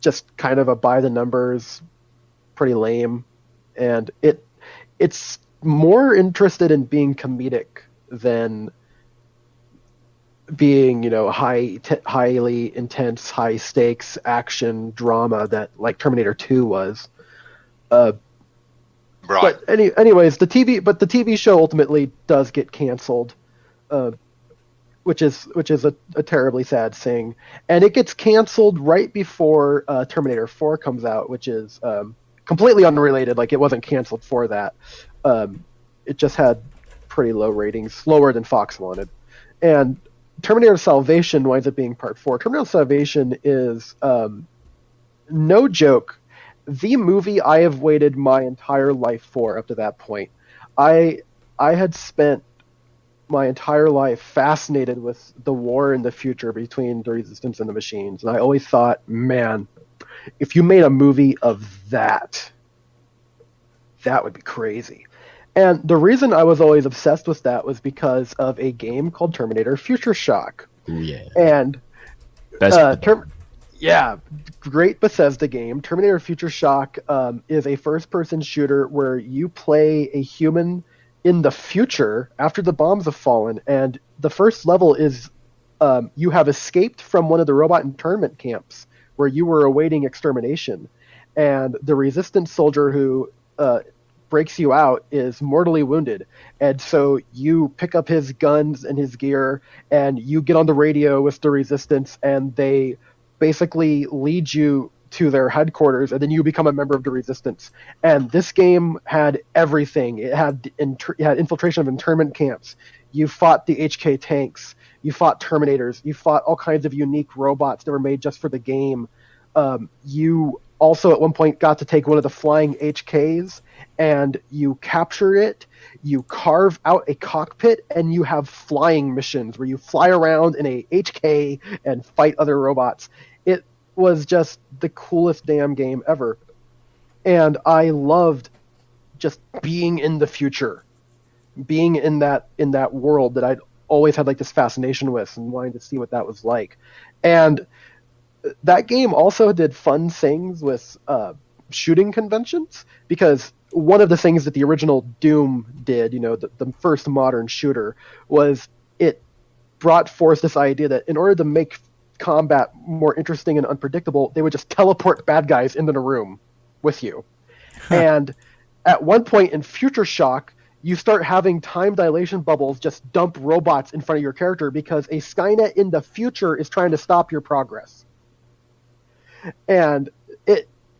just kind of a by the numbers, pretty lame, and it's more interested in being comedic than being, highly intense, high stakes action drama that like Terminator 2 was. Right. But anyways, the TV show ultimately does get canceled, which is a terribly sad thing, and it gets canceled right before Terminator 4 comes out, which is completely unrelated. Like, it wasn't canceled for that. It just had pretty low ratings, lower than Fox wanted, and Terminator Salvation winds up being part 4. Terminator Salvation is, no joke, the movie I have waited my entire life for up to that point. I had spent my entire life fascinated with the war in the future between the Resistance and the Machines, and I always thought, man, if you made a movie of that would be crazy. And the reason I was always obsessed with that was because of a game called Terminator Future Shock. Ooh, yeah. And great Bethesda game. Terminator Future Shock is a first-person shooter where you play a human in the future after the bombs have fallen, and the first level is you have escaped from one of the robot internment camps where you were awaiting extermination, and the Resistance soldier who breaks you out is mortally wounded, and so you pick up his guns and his gear and you get on the radio with the Resistance, and they basically lead you to their headquarters, and then you become a member of the Resistance. And this game had everything. It had infiltration of internment camps. You fought the HK tanks. You fought Terminators. You fought all kinds of unique robots that were made just for the game. You also at one point got to take one of the flying HKs, and you capture it, you carve out a cockpit, and you have flying missions where you fly around in a HK and fight other robots. It was just the coolest damn game ever. And I loved just being in the future, being in that world that I'd always had like this fascination with and wanting to see what that was like. And that game also did fun things with shooting conventions, because one of the things that the original Doom did, the first modern shooter, was it brought forth this idea that in order to make combat more interesting and unpredictable, they would just teleport bad guys into the room with you. And at one point in Future Shock, you start having time dilation bubbles just dump robots in front of your character because a SkyNet in the future is trying to stop your progress. And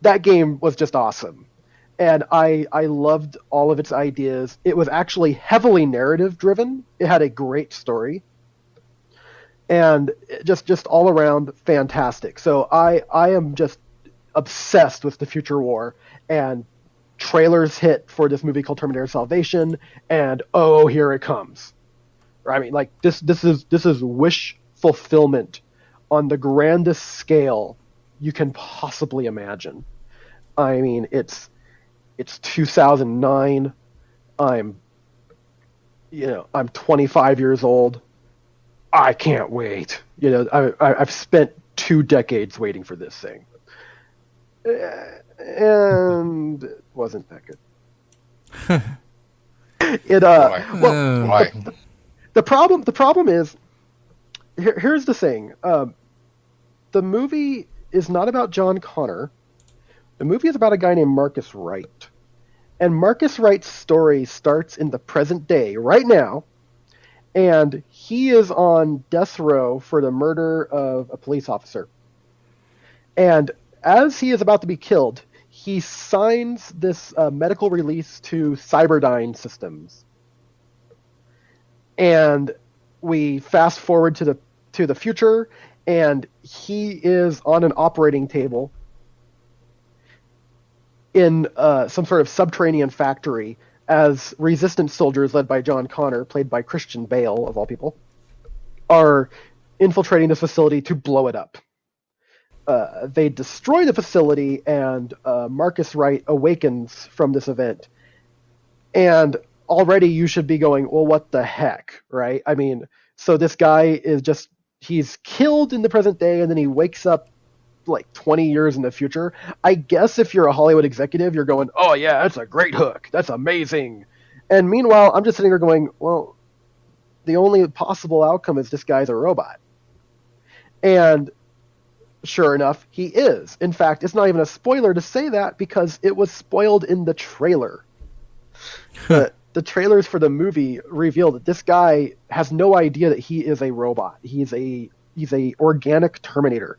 that game was just awesome. And I loved all of its ideas. It was actually heavily narrative driven. It had a great story. And just all around fantastic. So I am just obsessed with the future war, and trailers hit for this movie called Terminator Salvation, and oh, here it comes. I mean, like this is wish fulfillment on the grandest scale you can possibly imagine. I mean, it's 2009. I'm 25 years old. I can't wait. I've spent 2 decades waiting for this thing, and it wasn't that good. Why? The problem is, here's the thing. The movie is not about John Connor. The movie is about a guy named Marcus Wright. And Marcus Wright's story starts in the present day, right now, and he is on death row for the murder of a police officer. And as he is about to be killed, he signs this medical release to Cyberdyne Systems. And we fast forward to the future, and he is on an operating table in some sort of subterranean factory as resistance soldiers led by John Connor, played by Christian Bale, of all people, are infiltrating this facility to blow it up. They destroy the facility, and Marcus Wright awakens from this event. And already you should be going, well, what the heck, right? I mean, so this guy is he's killed in the present day, and then he wakes up like 20 years in the future. I guess if you're a Hollywood executive, you're going, oh yeah, that's a great hook. That's amazing. And meanwhile, I'm just sitting there going, well, the only possible outcome is this guy's a robot. And sure enough, he is. In fact, it's not even a spoiler to say that, because it was spoiled in the trailer. The trailers for the movie reveal that this guy has no idea that he is a robot. He's a organic Terminator.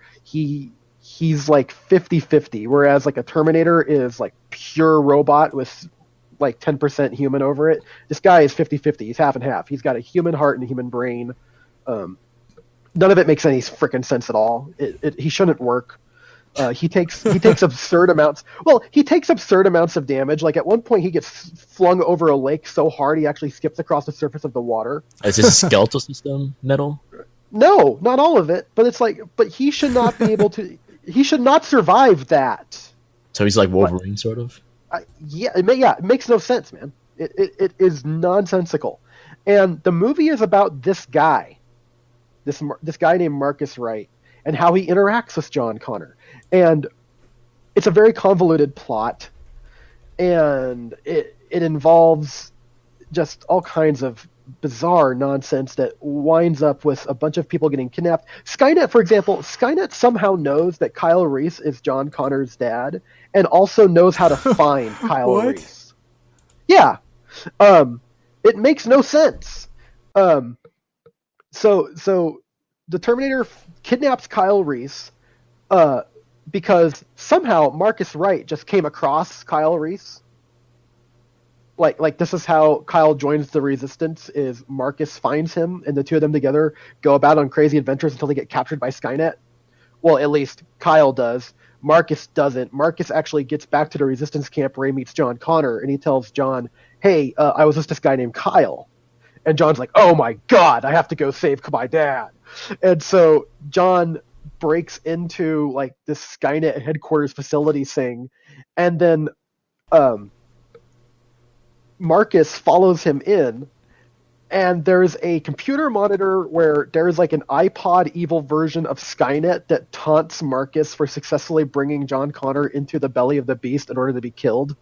He's like 50-50, whereas like a Terminator is like pure robot with like 10% human over it. This guy is 50-50. He's half and half. He's got a human heart and a human brain. None of it makes any freaking sense at all. He shouldn't work. He takes absurd amounts. Well, he takes absurd amounts of damage. Like at one point, he gets flung over a lake so hard he actually skips across the surface of the water. Is his skeletal system metal? No, not all of it. But it's like, but he should not be able to. He should not survive that. So he's like Wolverine, sort of. It makes no sense, man. It is nonsensical. And the movie is about this guy, this guy named Marcus Wright, and how he interacts with John Connor. And it's a very convoluted plot, and it involves just all kinds of bizarre nonsense that winds up with a bunch of people getting kidnapped. SkyNet, for example, somehow knows that Kyle Reese is John Connor's dad, and also knows how to find Kyle Reese. Yeah. It makes no sense. So the Terminator kidnaps Kyle Reese, because somehow Marcus Wright just came across Kyle Reese. Like this is how Kyle joins the Resistance, is Marcus finds him, and the two of them together go about on crazy adventures until they get captured by SkyNet. Well, at least Kyle does. Marcus doesn't. Marcus actually gets back to the Resistance camp where he meets John Connor, and he tells John, hey, I was with this guy named Kyle. And John's like, oh my god, I have to go save my dad. And so John breaks into like this SkyNet headquarters facility thing, and then Marcus follows him in, and there's a computer monitor where there's like an iPod evil version of SkyNet that taunts Marcus for successfully bringing John Connor into the belly of the beast in order to be killed.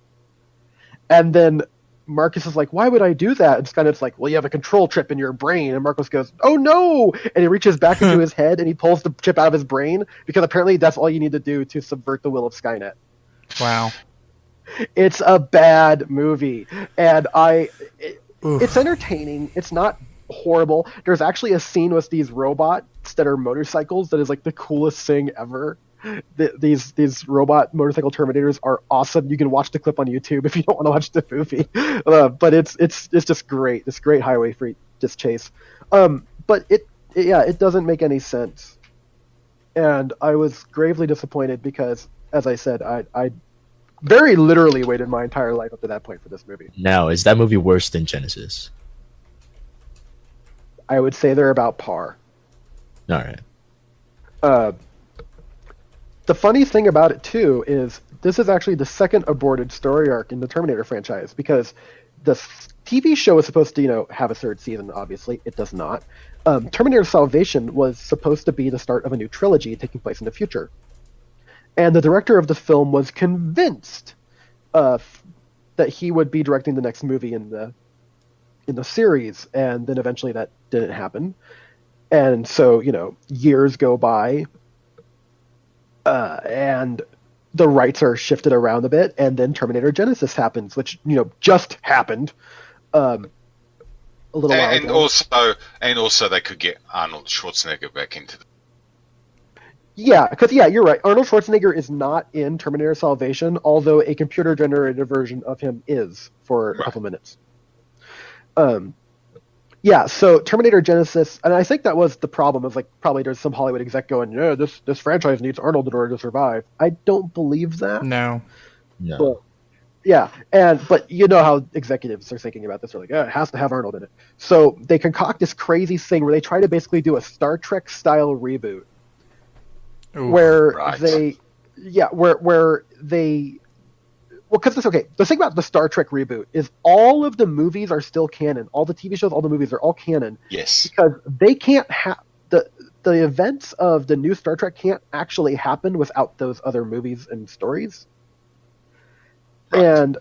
And then Marcus is like, why would I do that? And SkyNet's like, well, you have a control chip in your brain. And Marcus goes, oh no! And he reaches back into his head and he pulls the chip out of his brain because apparently that's all you need to do to subvert the will of SkyNet. Wow. It's a bad movie. And it's entertaining. It's not horrible. There's actually a scene with these robots that are motorcycles that is like the coolest thing ever. These robot motorcycle Terminators are awesome. You can watch the clip on YouTube if you don't want to watch the movie, but it's just great. This great highway free just chase, but it doesn't make any sense, and I was gravely disappointed because, as I said, I very literally waited my entire life up to that point for this movie. Now, is that movie worse than Genesis? I would say they're about par. All right. The funny thing about it, too, is this is actually the second aborted story arc in the Terminator franchise, because the TV show is supposed to, have a third season, obviously. It does not. Terminator Salvation was supposed to be the start of a new trilogy taking place in the future. And the director of the film was convinced that he would be directing the next movie in the series, and then eventually that didn't happen. And so, years go by, and the rights are shifted around a bit, and then Terminator Genesis happens, which just happened a little while ago. And also they could get Arnold Schwarzenegger back into the... Yeah, because you're right. Arnold Schwarzenegger is not in Terminator Salvation, although a computer-generated version of him is for a couple minutes. Yeah, so Terminator Genesis, and I think that was the problem, is probably there's some Hollywood exec going, yeah, this franchise needs Arnold in order to survive. I don't believe that. No. But, yeah, but you know how executives are thinking about this. They're like, it has to have Arnold in it. So they concoct this crazy thing where they try to basically do a Star Trek style reboot. Ooh, where right. where they because it's okay. The thing about the Star Trek reboot is all of the movies are still canon. All the TV shows, all the movies are all canon. Yes. Because they can't have the events of the new Star Trek can't actually happen without those other movies and stories. Right. And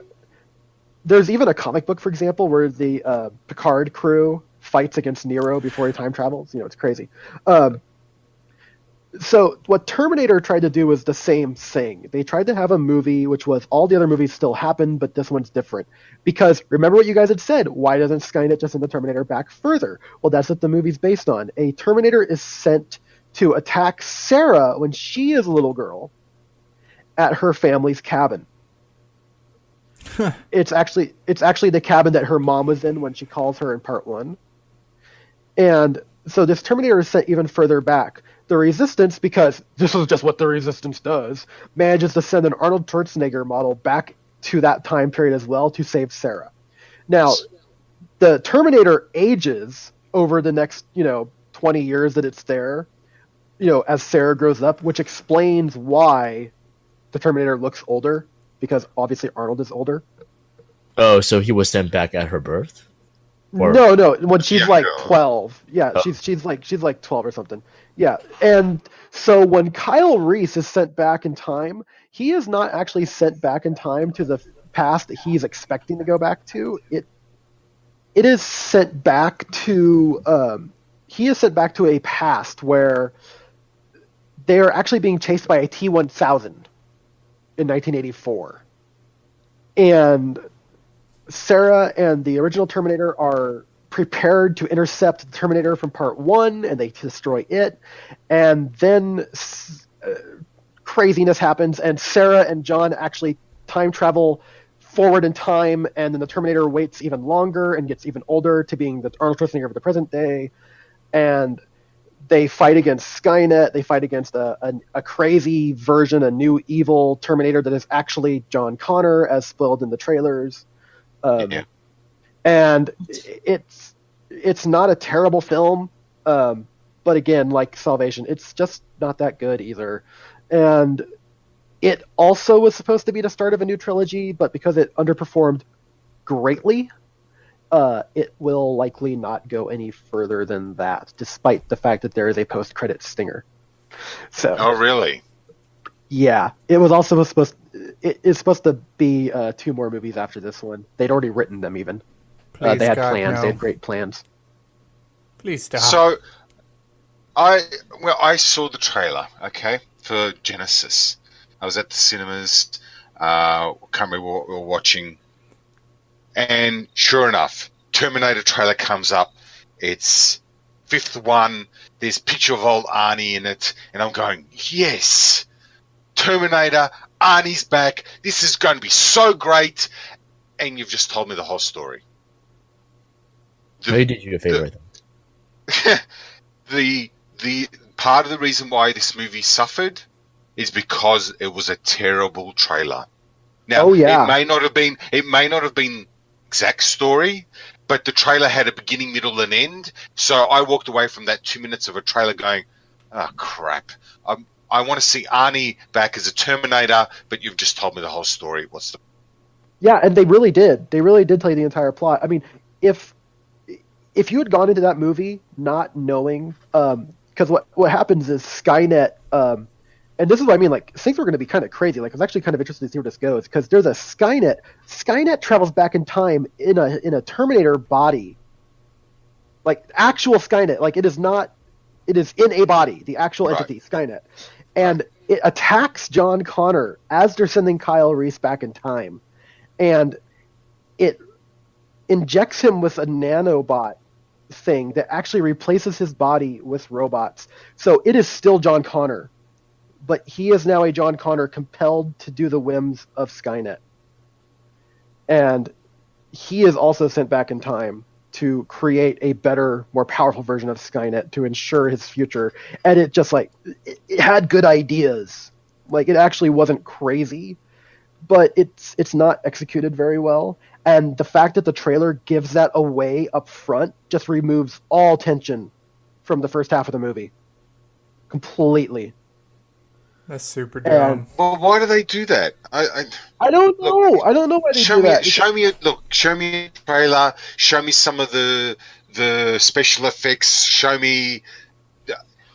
there's even a comic book, for example, where the Picard crew fights against Nero before he time travels. It's crazy. So what Terminator tried to do was the same thing. They tried to have a movie which was all the other movies still happen, but this one's different. Because remember what you guys had said, why doesn't Skynet just send the Terminator back further? Well, that's what the movie's based on. A Terminator is sent to attack Sarah when she is a little girl at her family's cabin. It's actually the cabin that her mom was in when she calls her in part 1. And so this Terminator is sent even further back. The Resistance, because this is just what the Resistance does, manages to send an Arnold Schwarzenegger model back to that time period as well to save Sarah. Now, the Terminator ages over the next, 20 years that it's there, as Sarah grows up, which explains why the Terminator looks older, because obviously Arnold is older. Oh, so he was sent back at her birth? Or... No, when she's 12. Yeah, oh. she's like 12 or something. Yeah, and so when Kyle Reese is sent back in time, he is not actually sent back in time to the past that he's expecting to go back to. It is sent back to he is sent back to a past where they are actually being chased by a T-1000 in 1984, and Sarah and the original Terminator are prepared to intercept the Terminator from part 1, and they destroy it. And then craziness happens, and Sarah and John actually time travel forward in time, and then the Terminator waits even longer and gets even older to being the Arnold Schwarzenegger of the present day. And they fight against Skynet. They fight against a crazy version, a new evil Terminator that is actually John Connor, as spoiled in the trailers. And it's not a terrible film, but again, like Salvation, it's just not that good either. And it also was supposed to be the start of a new trilogy, but because it underperformed greatly, it will likely not go any further than that, despite the fact that there is a post-credit stinger. So, Oh, really? yeah, it was also supposed. It's supposed to be 2 more movies after this one. They'd already written them. Even Please, they had God, plans. no. They had great plans. Please stop. So, I saw the trailer, okay, for Genesis. I was at the cinemas. Can't remember what we were watching. And sure enough, Terminator trailer comes up. It's 5th one. There's a picture of old Arnie in it. And I'm going, yes, Terminator, Arnie's back. This is going to be so great. And you've just told me the whole story. Maybe did you a favor. The part of the reason why this movie suffered is because it was a terrible trailer. Now, Oh, yeah. it may not have been exact story, but the trailer had a beginning, middle, and end. So I walked away from that 2 minutes of a trailer going, "Oh crap! I want to see Arnie back as a Terminator, but you've just told me the whole story. What's the?" Yeah, and they really did. They really did tell you the entire plot. I mean, if you had gone into that movie not knowing, because what happens is SkyNet, and this is what I mean, like, things were going to be kind of crazy. Like, I was actually kind of interested to see where this goes, because there's a SkyNet. SkyNet travels back in time in a Terminator body, like actual SkyNet. Like, it is in a body, the actual entity, SkyNet, and it attacks John Connor as they're sending Kyle Reese back in time, and it injects him with a nanobot thing that actually replaces his body with robots. So it is still John Connor, but he is now a John Connor compelled to do the whims of SkyNet. And he is also sent back in time to create a better, more powerful version of SkyNet to ensure his future. And it just, like, it had good ideas. Like, it actually wasn't crazy, but it's not executed very well. And the fact that the trailer gives that away up front just removes all tension from the first half of the movie. Completely. That's super dumb. Well, why do they do that? I don't know. Look, I don't know why they do that. Show me a trailer. Show me some of the special effects. Show me,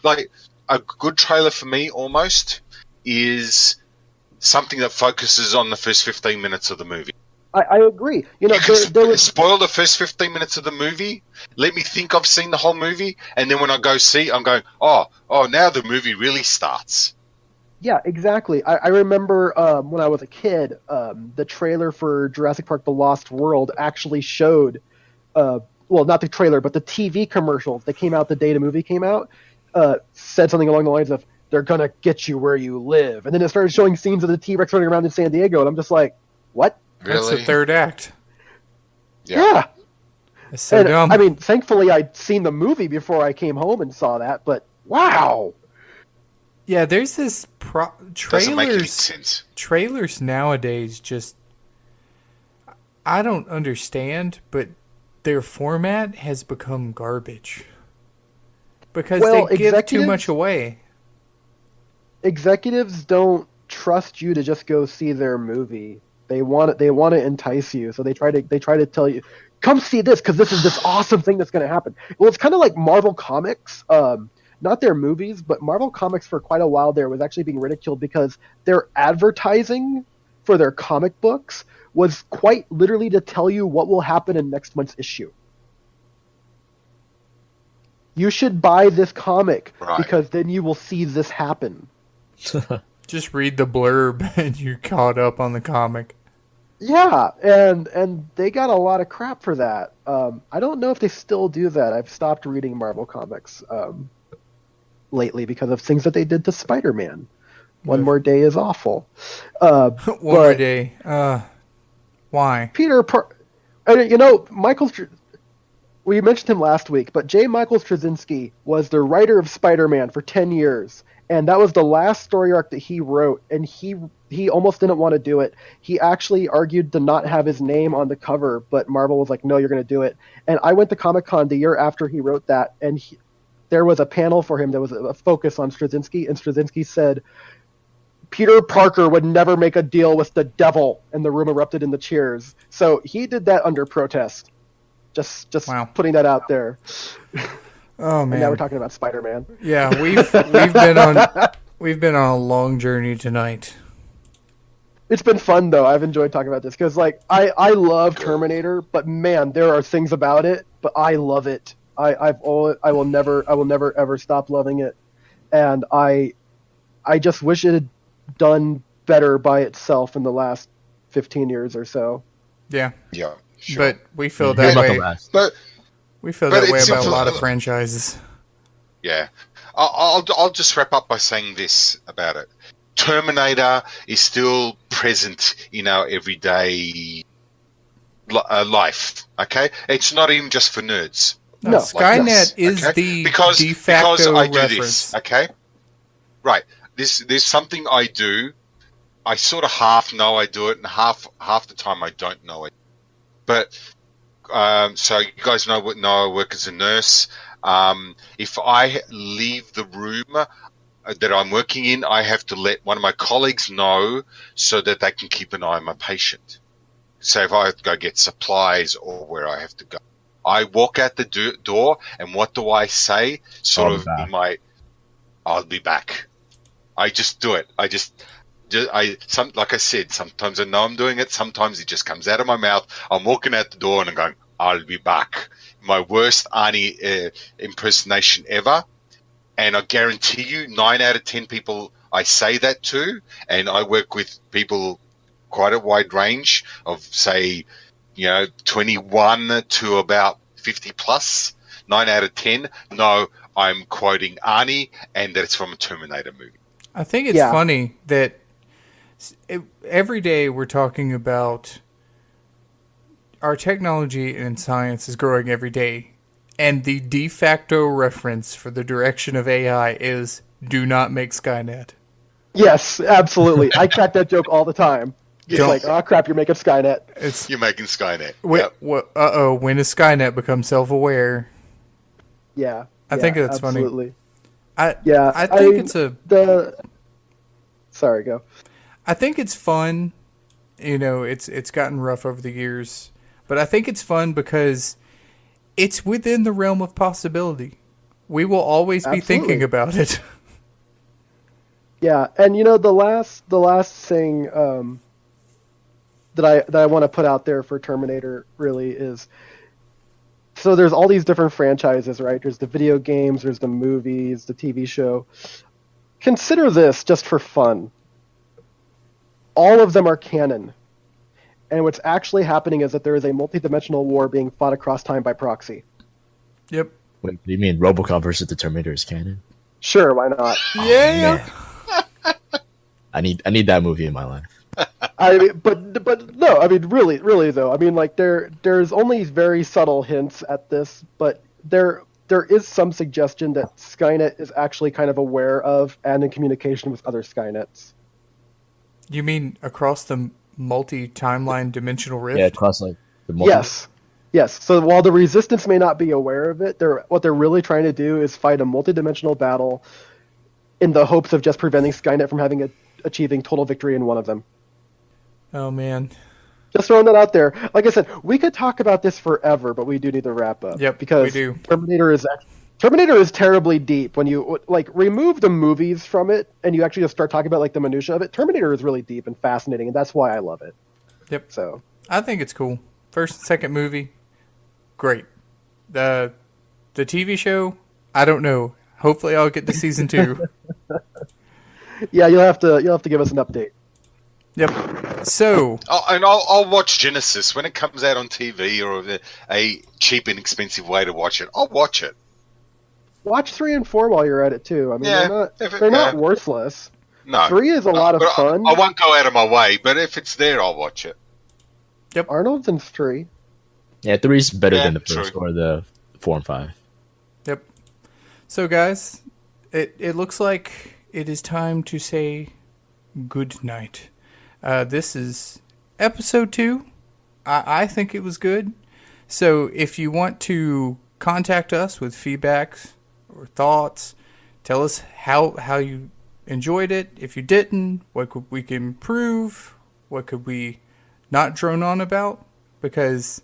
like, a good trailer for me almost is something that focuses on the first 15 minutes of the movie. I agree. You know, there was spoil the first 15 minutes of the movie. Let me think I've seen the whole movie, and then when I go see, I'm going, oh, now the movie really starts. Yeah, exactly. I remember when I was a kid, the trailer for Jurassic Park: The Lost World actually showed, well, not the trailer, but the TV commercials that came out the day the movie came out, said something along the lines of, "They're gonna get you where you live," and then it started showing scenes of the T-Rex running around in San Diego, and I'm just like, what? That's Really? the third act. Yeah. It's so And, dumb. I mean, thankfully I'd seen the movie before I came home and saw that, but wow. Yeah, there's this Doesn't make any sense. trailers nowadays just, I don't understand, but their format has become garbage. Because Well, they give too executives- much away. Executives don't trust you to just go see their movie. They want to entice you, so they try to tell you, come see this because this is this awesome thing that's going to happen. Well, it's kind of like Marvel Comics, not their movies, but Marvel Comics for quite a while there was actually being ridiculed because their advertising for their comic books was quite literally to tell you what will happen in next month's issue. You should buy this comic because then you will see this happen. Just read the blurb and you're caught up on the comic. Yeah, and they got a lot of crap for that. I don't know if they still do that. I've stopped reading Marvel comics lately because of things that they did to Spider-Man. One More Day is awful. One more day. Why? We mentioned him last week, but J. Michael Straczynski was the writer of Spider-Man for 10 years, and that was the last story arc that he wrote, and he almost didn't want to do it. He actually argued to not have his name on the cover, but Marvel was like, no, you're going to do it. And I went to Comic-Con the year after he wrote that, and there was a panel for him that was a focus on Straczynski, and Straczynski said, Peter Parker would never make a deal with the devil, and the room erupted into cheers. So he did that under protest. Just Wow. putting that out there. Oh And now we're man. talking about Spider-Man. Yeah, we've been on a long journey tonight. It's been fun though. I've enjoyed talking about this because like I love Terminator, but man, there are things about it. But I love it. I will never ever stop loving it, and I just wish it had done better by itself in the last 15 years or so. Yeah, Yeah, sure. but we feel You're that about the way. last. But We feel But that way it's about a simple. lot of franchises. yeah, I'll just wrap up by saying this about it. Terminator is still present in our everyday life. Okay, it's not even just for nerds. No, Skynet is okay? the because de facto I do reference. this. Okay, right. There's something I do. I sort of half know I do it, and half the time I don't know it. But so you guys know I work as a nurse. If I leave the room that I'm working in, I have to let one of my colleagues know so that they can keep an eye on my patient. So if I have to go get supplies or where I have to go, I walk out the door, and what do I say? Sort I'll of be back. in my, I'll be back. I just do it. Like I said, sometimes I know I'm doing it. Sometimes it just comes out of my mouth. I'm walking out the door and I'm going, I'll be back. My worst Arnie impersonation ever. And I guarantee you 9 out of 10 people I say that to, and I work with people quite a wide range of, say, 21 to about 50 plus. 9 out of 10 know I'm quoting Arnie and that it's from a Terminator movie. I think it's funny that every day we're talking about our technology and science is growing every day, and the de facto reference for the direction of AI is do not make Skynet. Yes, absolutely. I crack that joke all the time. It's Don't- like, oh crap, you're making Skynet. It's You're making Skynet. when, Yep. when does Skynet become self-aware? Yeah. I think that's funny. absolutely. I Yeah, think it's a Sorry, go. I think it's fun. It's gotten rough over the years, but I think it's fun because it's within the realm of possibility. We will always be thinking Absolutely. about it. Yeah, and the last thing that I want to put out there for Terminator really is, so there's all these different franchises, right? There's the video games, there's the movies, the TV show. Consider this just for fun. All of them are canon. And what's actually happening is that there is a multi-dimensional war being fought across time by proxy. Yep. Wait, do you mean RoboCop versus the Terminator is canon? Sure, why not? Yeah. I need that movie in my life. I mean, but no, I mean, really though. I mean, like there's only very subtle hints at this, but there is some suggestion that Skynet is actually kind of aware of and in communication with other Skynets. You mean across the multi-timeline dimensional rift? Yeah, across like the multi- Yes. So while the Resistance may not be aware of it, what they're really trying to do is fight a multi-dimensional battle in the hopes of just preventing Skynet from achieving total victory in one of them. Oh man. Just throwing that out there. Like I said, we could talk about this forever, but we do need to wrap up. Yep, because we do. Terminator is terribly deep. When you remove the movies from it and you actually just start talking about like the minutia of it, Terminator is really deep and fascinating, and that's why I love it. Yep. So I think it's cool. First and second movie, great. The TV show, I don't know. Hopefully I'll get to season 2. yeah, you'll have to give us an update. Yep. So, And I'll watch Genesis when it comes out on TV or a cheap and expensive way to watch it. I'll watch it. Watch 3 and 4 while you're at it too. I mean, Yeah, they're not worthless. No. 3 is a lot of But fun. I won't go out of my way, but if it's there, I'll watch it. Arnold's in 3. Yeah, 3's better Yeah, than the first true. or the 4 and 5. yep. So guys, it looks like it is time to say good night. This is episode 2. I think it was good. So if you want to contact us with feedbacks or thoughts, tell us how you enjoyed it. If you didn't, what could we improve? What could we not drone on about? Because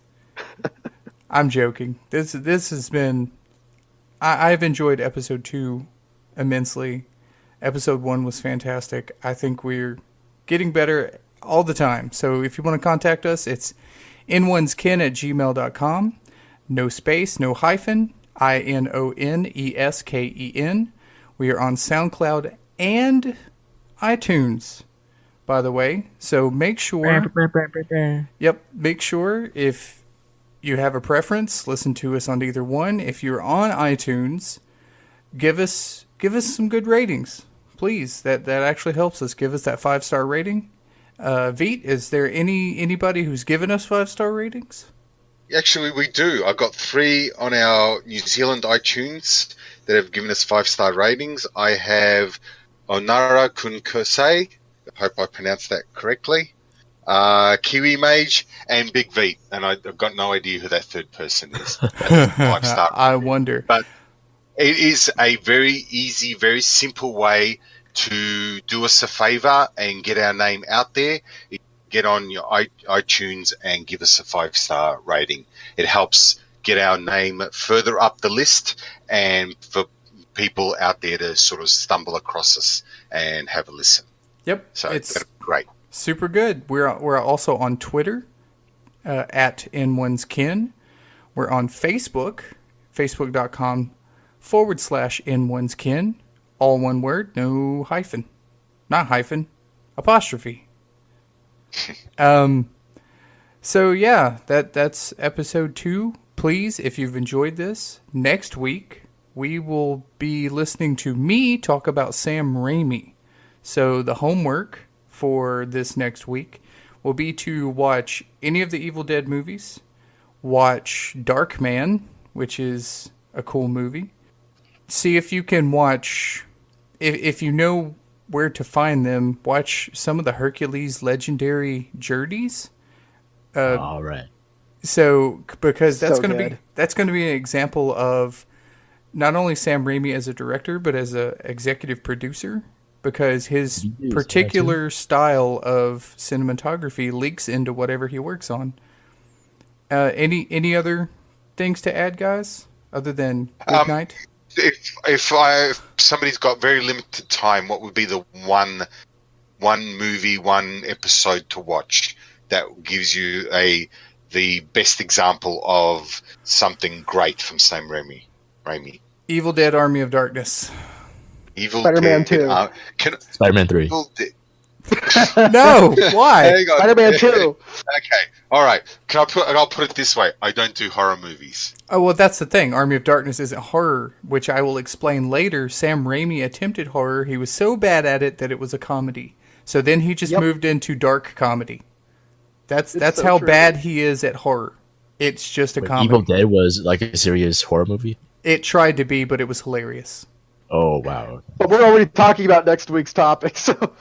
I'm joking. This has been... I've enjoyed episode 2 immensely. Episode 1 was fantastic. I think we're getting better all the time. So if you want to contact us, it's inonsken@gmail.com. No space, no hyphen. INONESKEN. We are on SoundCloud and iTunes, by the way. So make sure... Yep, make sure if you have a preference, listen to us on either one. If you're on iTunes, give us some good ratings. Please, that actually helps us. Give us that 5-star rating. Veet, is there anybody who's given us 5-star ratings? Actually, we do. I got 3 on our New Zealand iTunes that have given us 5-star ratings. I have Onara Kunkosei. I hope I pronounced that correctly. Kiwi Mage and Big Veet. And I've got no idea who that third person is. That's 5-star. I wonder. But it is a very easy, very simple way to do us a favor and get our name out there. Get on your iTunes and give us a 5-star rating. It helps get our name further up the list and for people out there to sort of stumble across us and have a listen. Yep. So it's great. Super good. We're also on Twitter at N1skin. We're on Facebook, facebook.com/N1skin. All one word, no hyphen. Not hyphen, apostrophe. So yeah, that's episode 2. Please, if you've enjoyed this, next week we will be listening to me talk about Sam Raimi. So the homework for this next week will be to watch any of the Evil Dead movies, watch Darkman, which is a cool movie. See if you can watch, if you know where to find them, watch some of the Hercules legendary journeys. All right. So because that's So going to good. be an example of not only Sam Raimi as a director, but as a executive producer, because his particular style of cinematography leaks into whatever he works on. Any other things to add, guys, other than good night? If somebody's got very limited time, what would be the one movie, one episode to watch that gives you the best example of something great from Sam Raimi? Evil Dead: Army of Darkness. Spider-Man 2. Spider-Man 3. No, why? Hang on. Spider-Man 2. Okay, all right. I'll put it this way: I don't do horror movies. Oh, well, that's the thing. Army of Darkness isn't horror, which I will explain later. Sam Raimi attempted horror. He was so bad at it that it was a comedy. So then he just moved into dark comedy. That's so how true. bad he is at horror. It's just a comedy. Evil Dead was like a serious horror movie? It tried to be, but it was hilarious. Oh, wow. But we're already talking about next week's topic, so...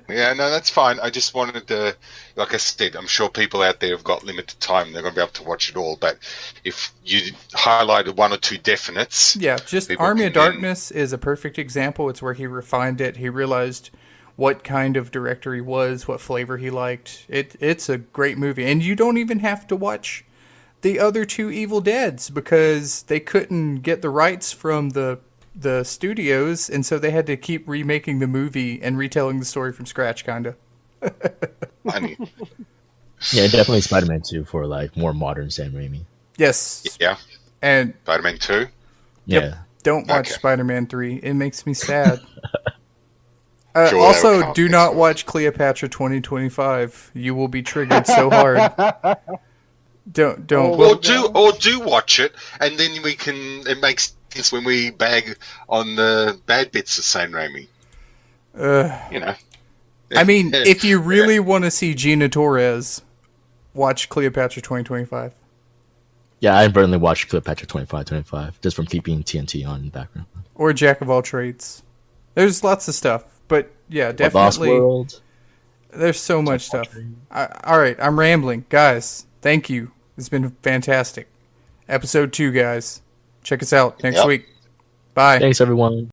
Yeah, no, that's fine. I just wanted to, like I said, I'm sure people out there have got limited time. They're going to be able to watch it all. But if you highlighted one or two definites... Yeah, just people Army of can then- Darkness is a perfect example. It's where he refined it. He realized what kind of director he was, what flavor he liked. It's a great movie. And you don't even have to watch the other two Evil Deads because they couldn't get the rights from the studios, and so they had to keep remaking the movie and retelling the story from scratch, kind of. Funny. Yeah, definitely Spider-Man 2 for like more modern Sam Raimi. Yes. Yeah, And Spider-Man 2. Yeah. Yep. Don't watch Okay. Spider-Man 3. It makes me sad. Sure, that'll Also, come do next not week. watch Cleopatra 2025. You will be triggered so hard. Don't. Oh. Or do watch it, and then we can. It makes sense when we bag on the bad bits of Sam Raimi. You know. I mean, if you really want to see Gina Torres, watch Cleopatra 2025. Yeah, I burnly watched Cleopatra 25 just from keeping TNT on in the background. Or Jack of all trades. There's lots of stuff. But yeah, Lost definitely. World. There's so much stuff. All right, I'm rambling. Guys, thank you. It's been fantastic. Episode 2, guys. Check us out next Yep. week. Bye. Thanks, everyone.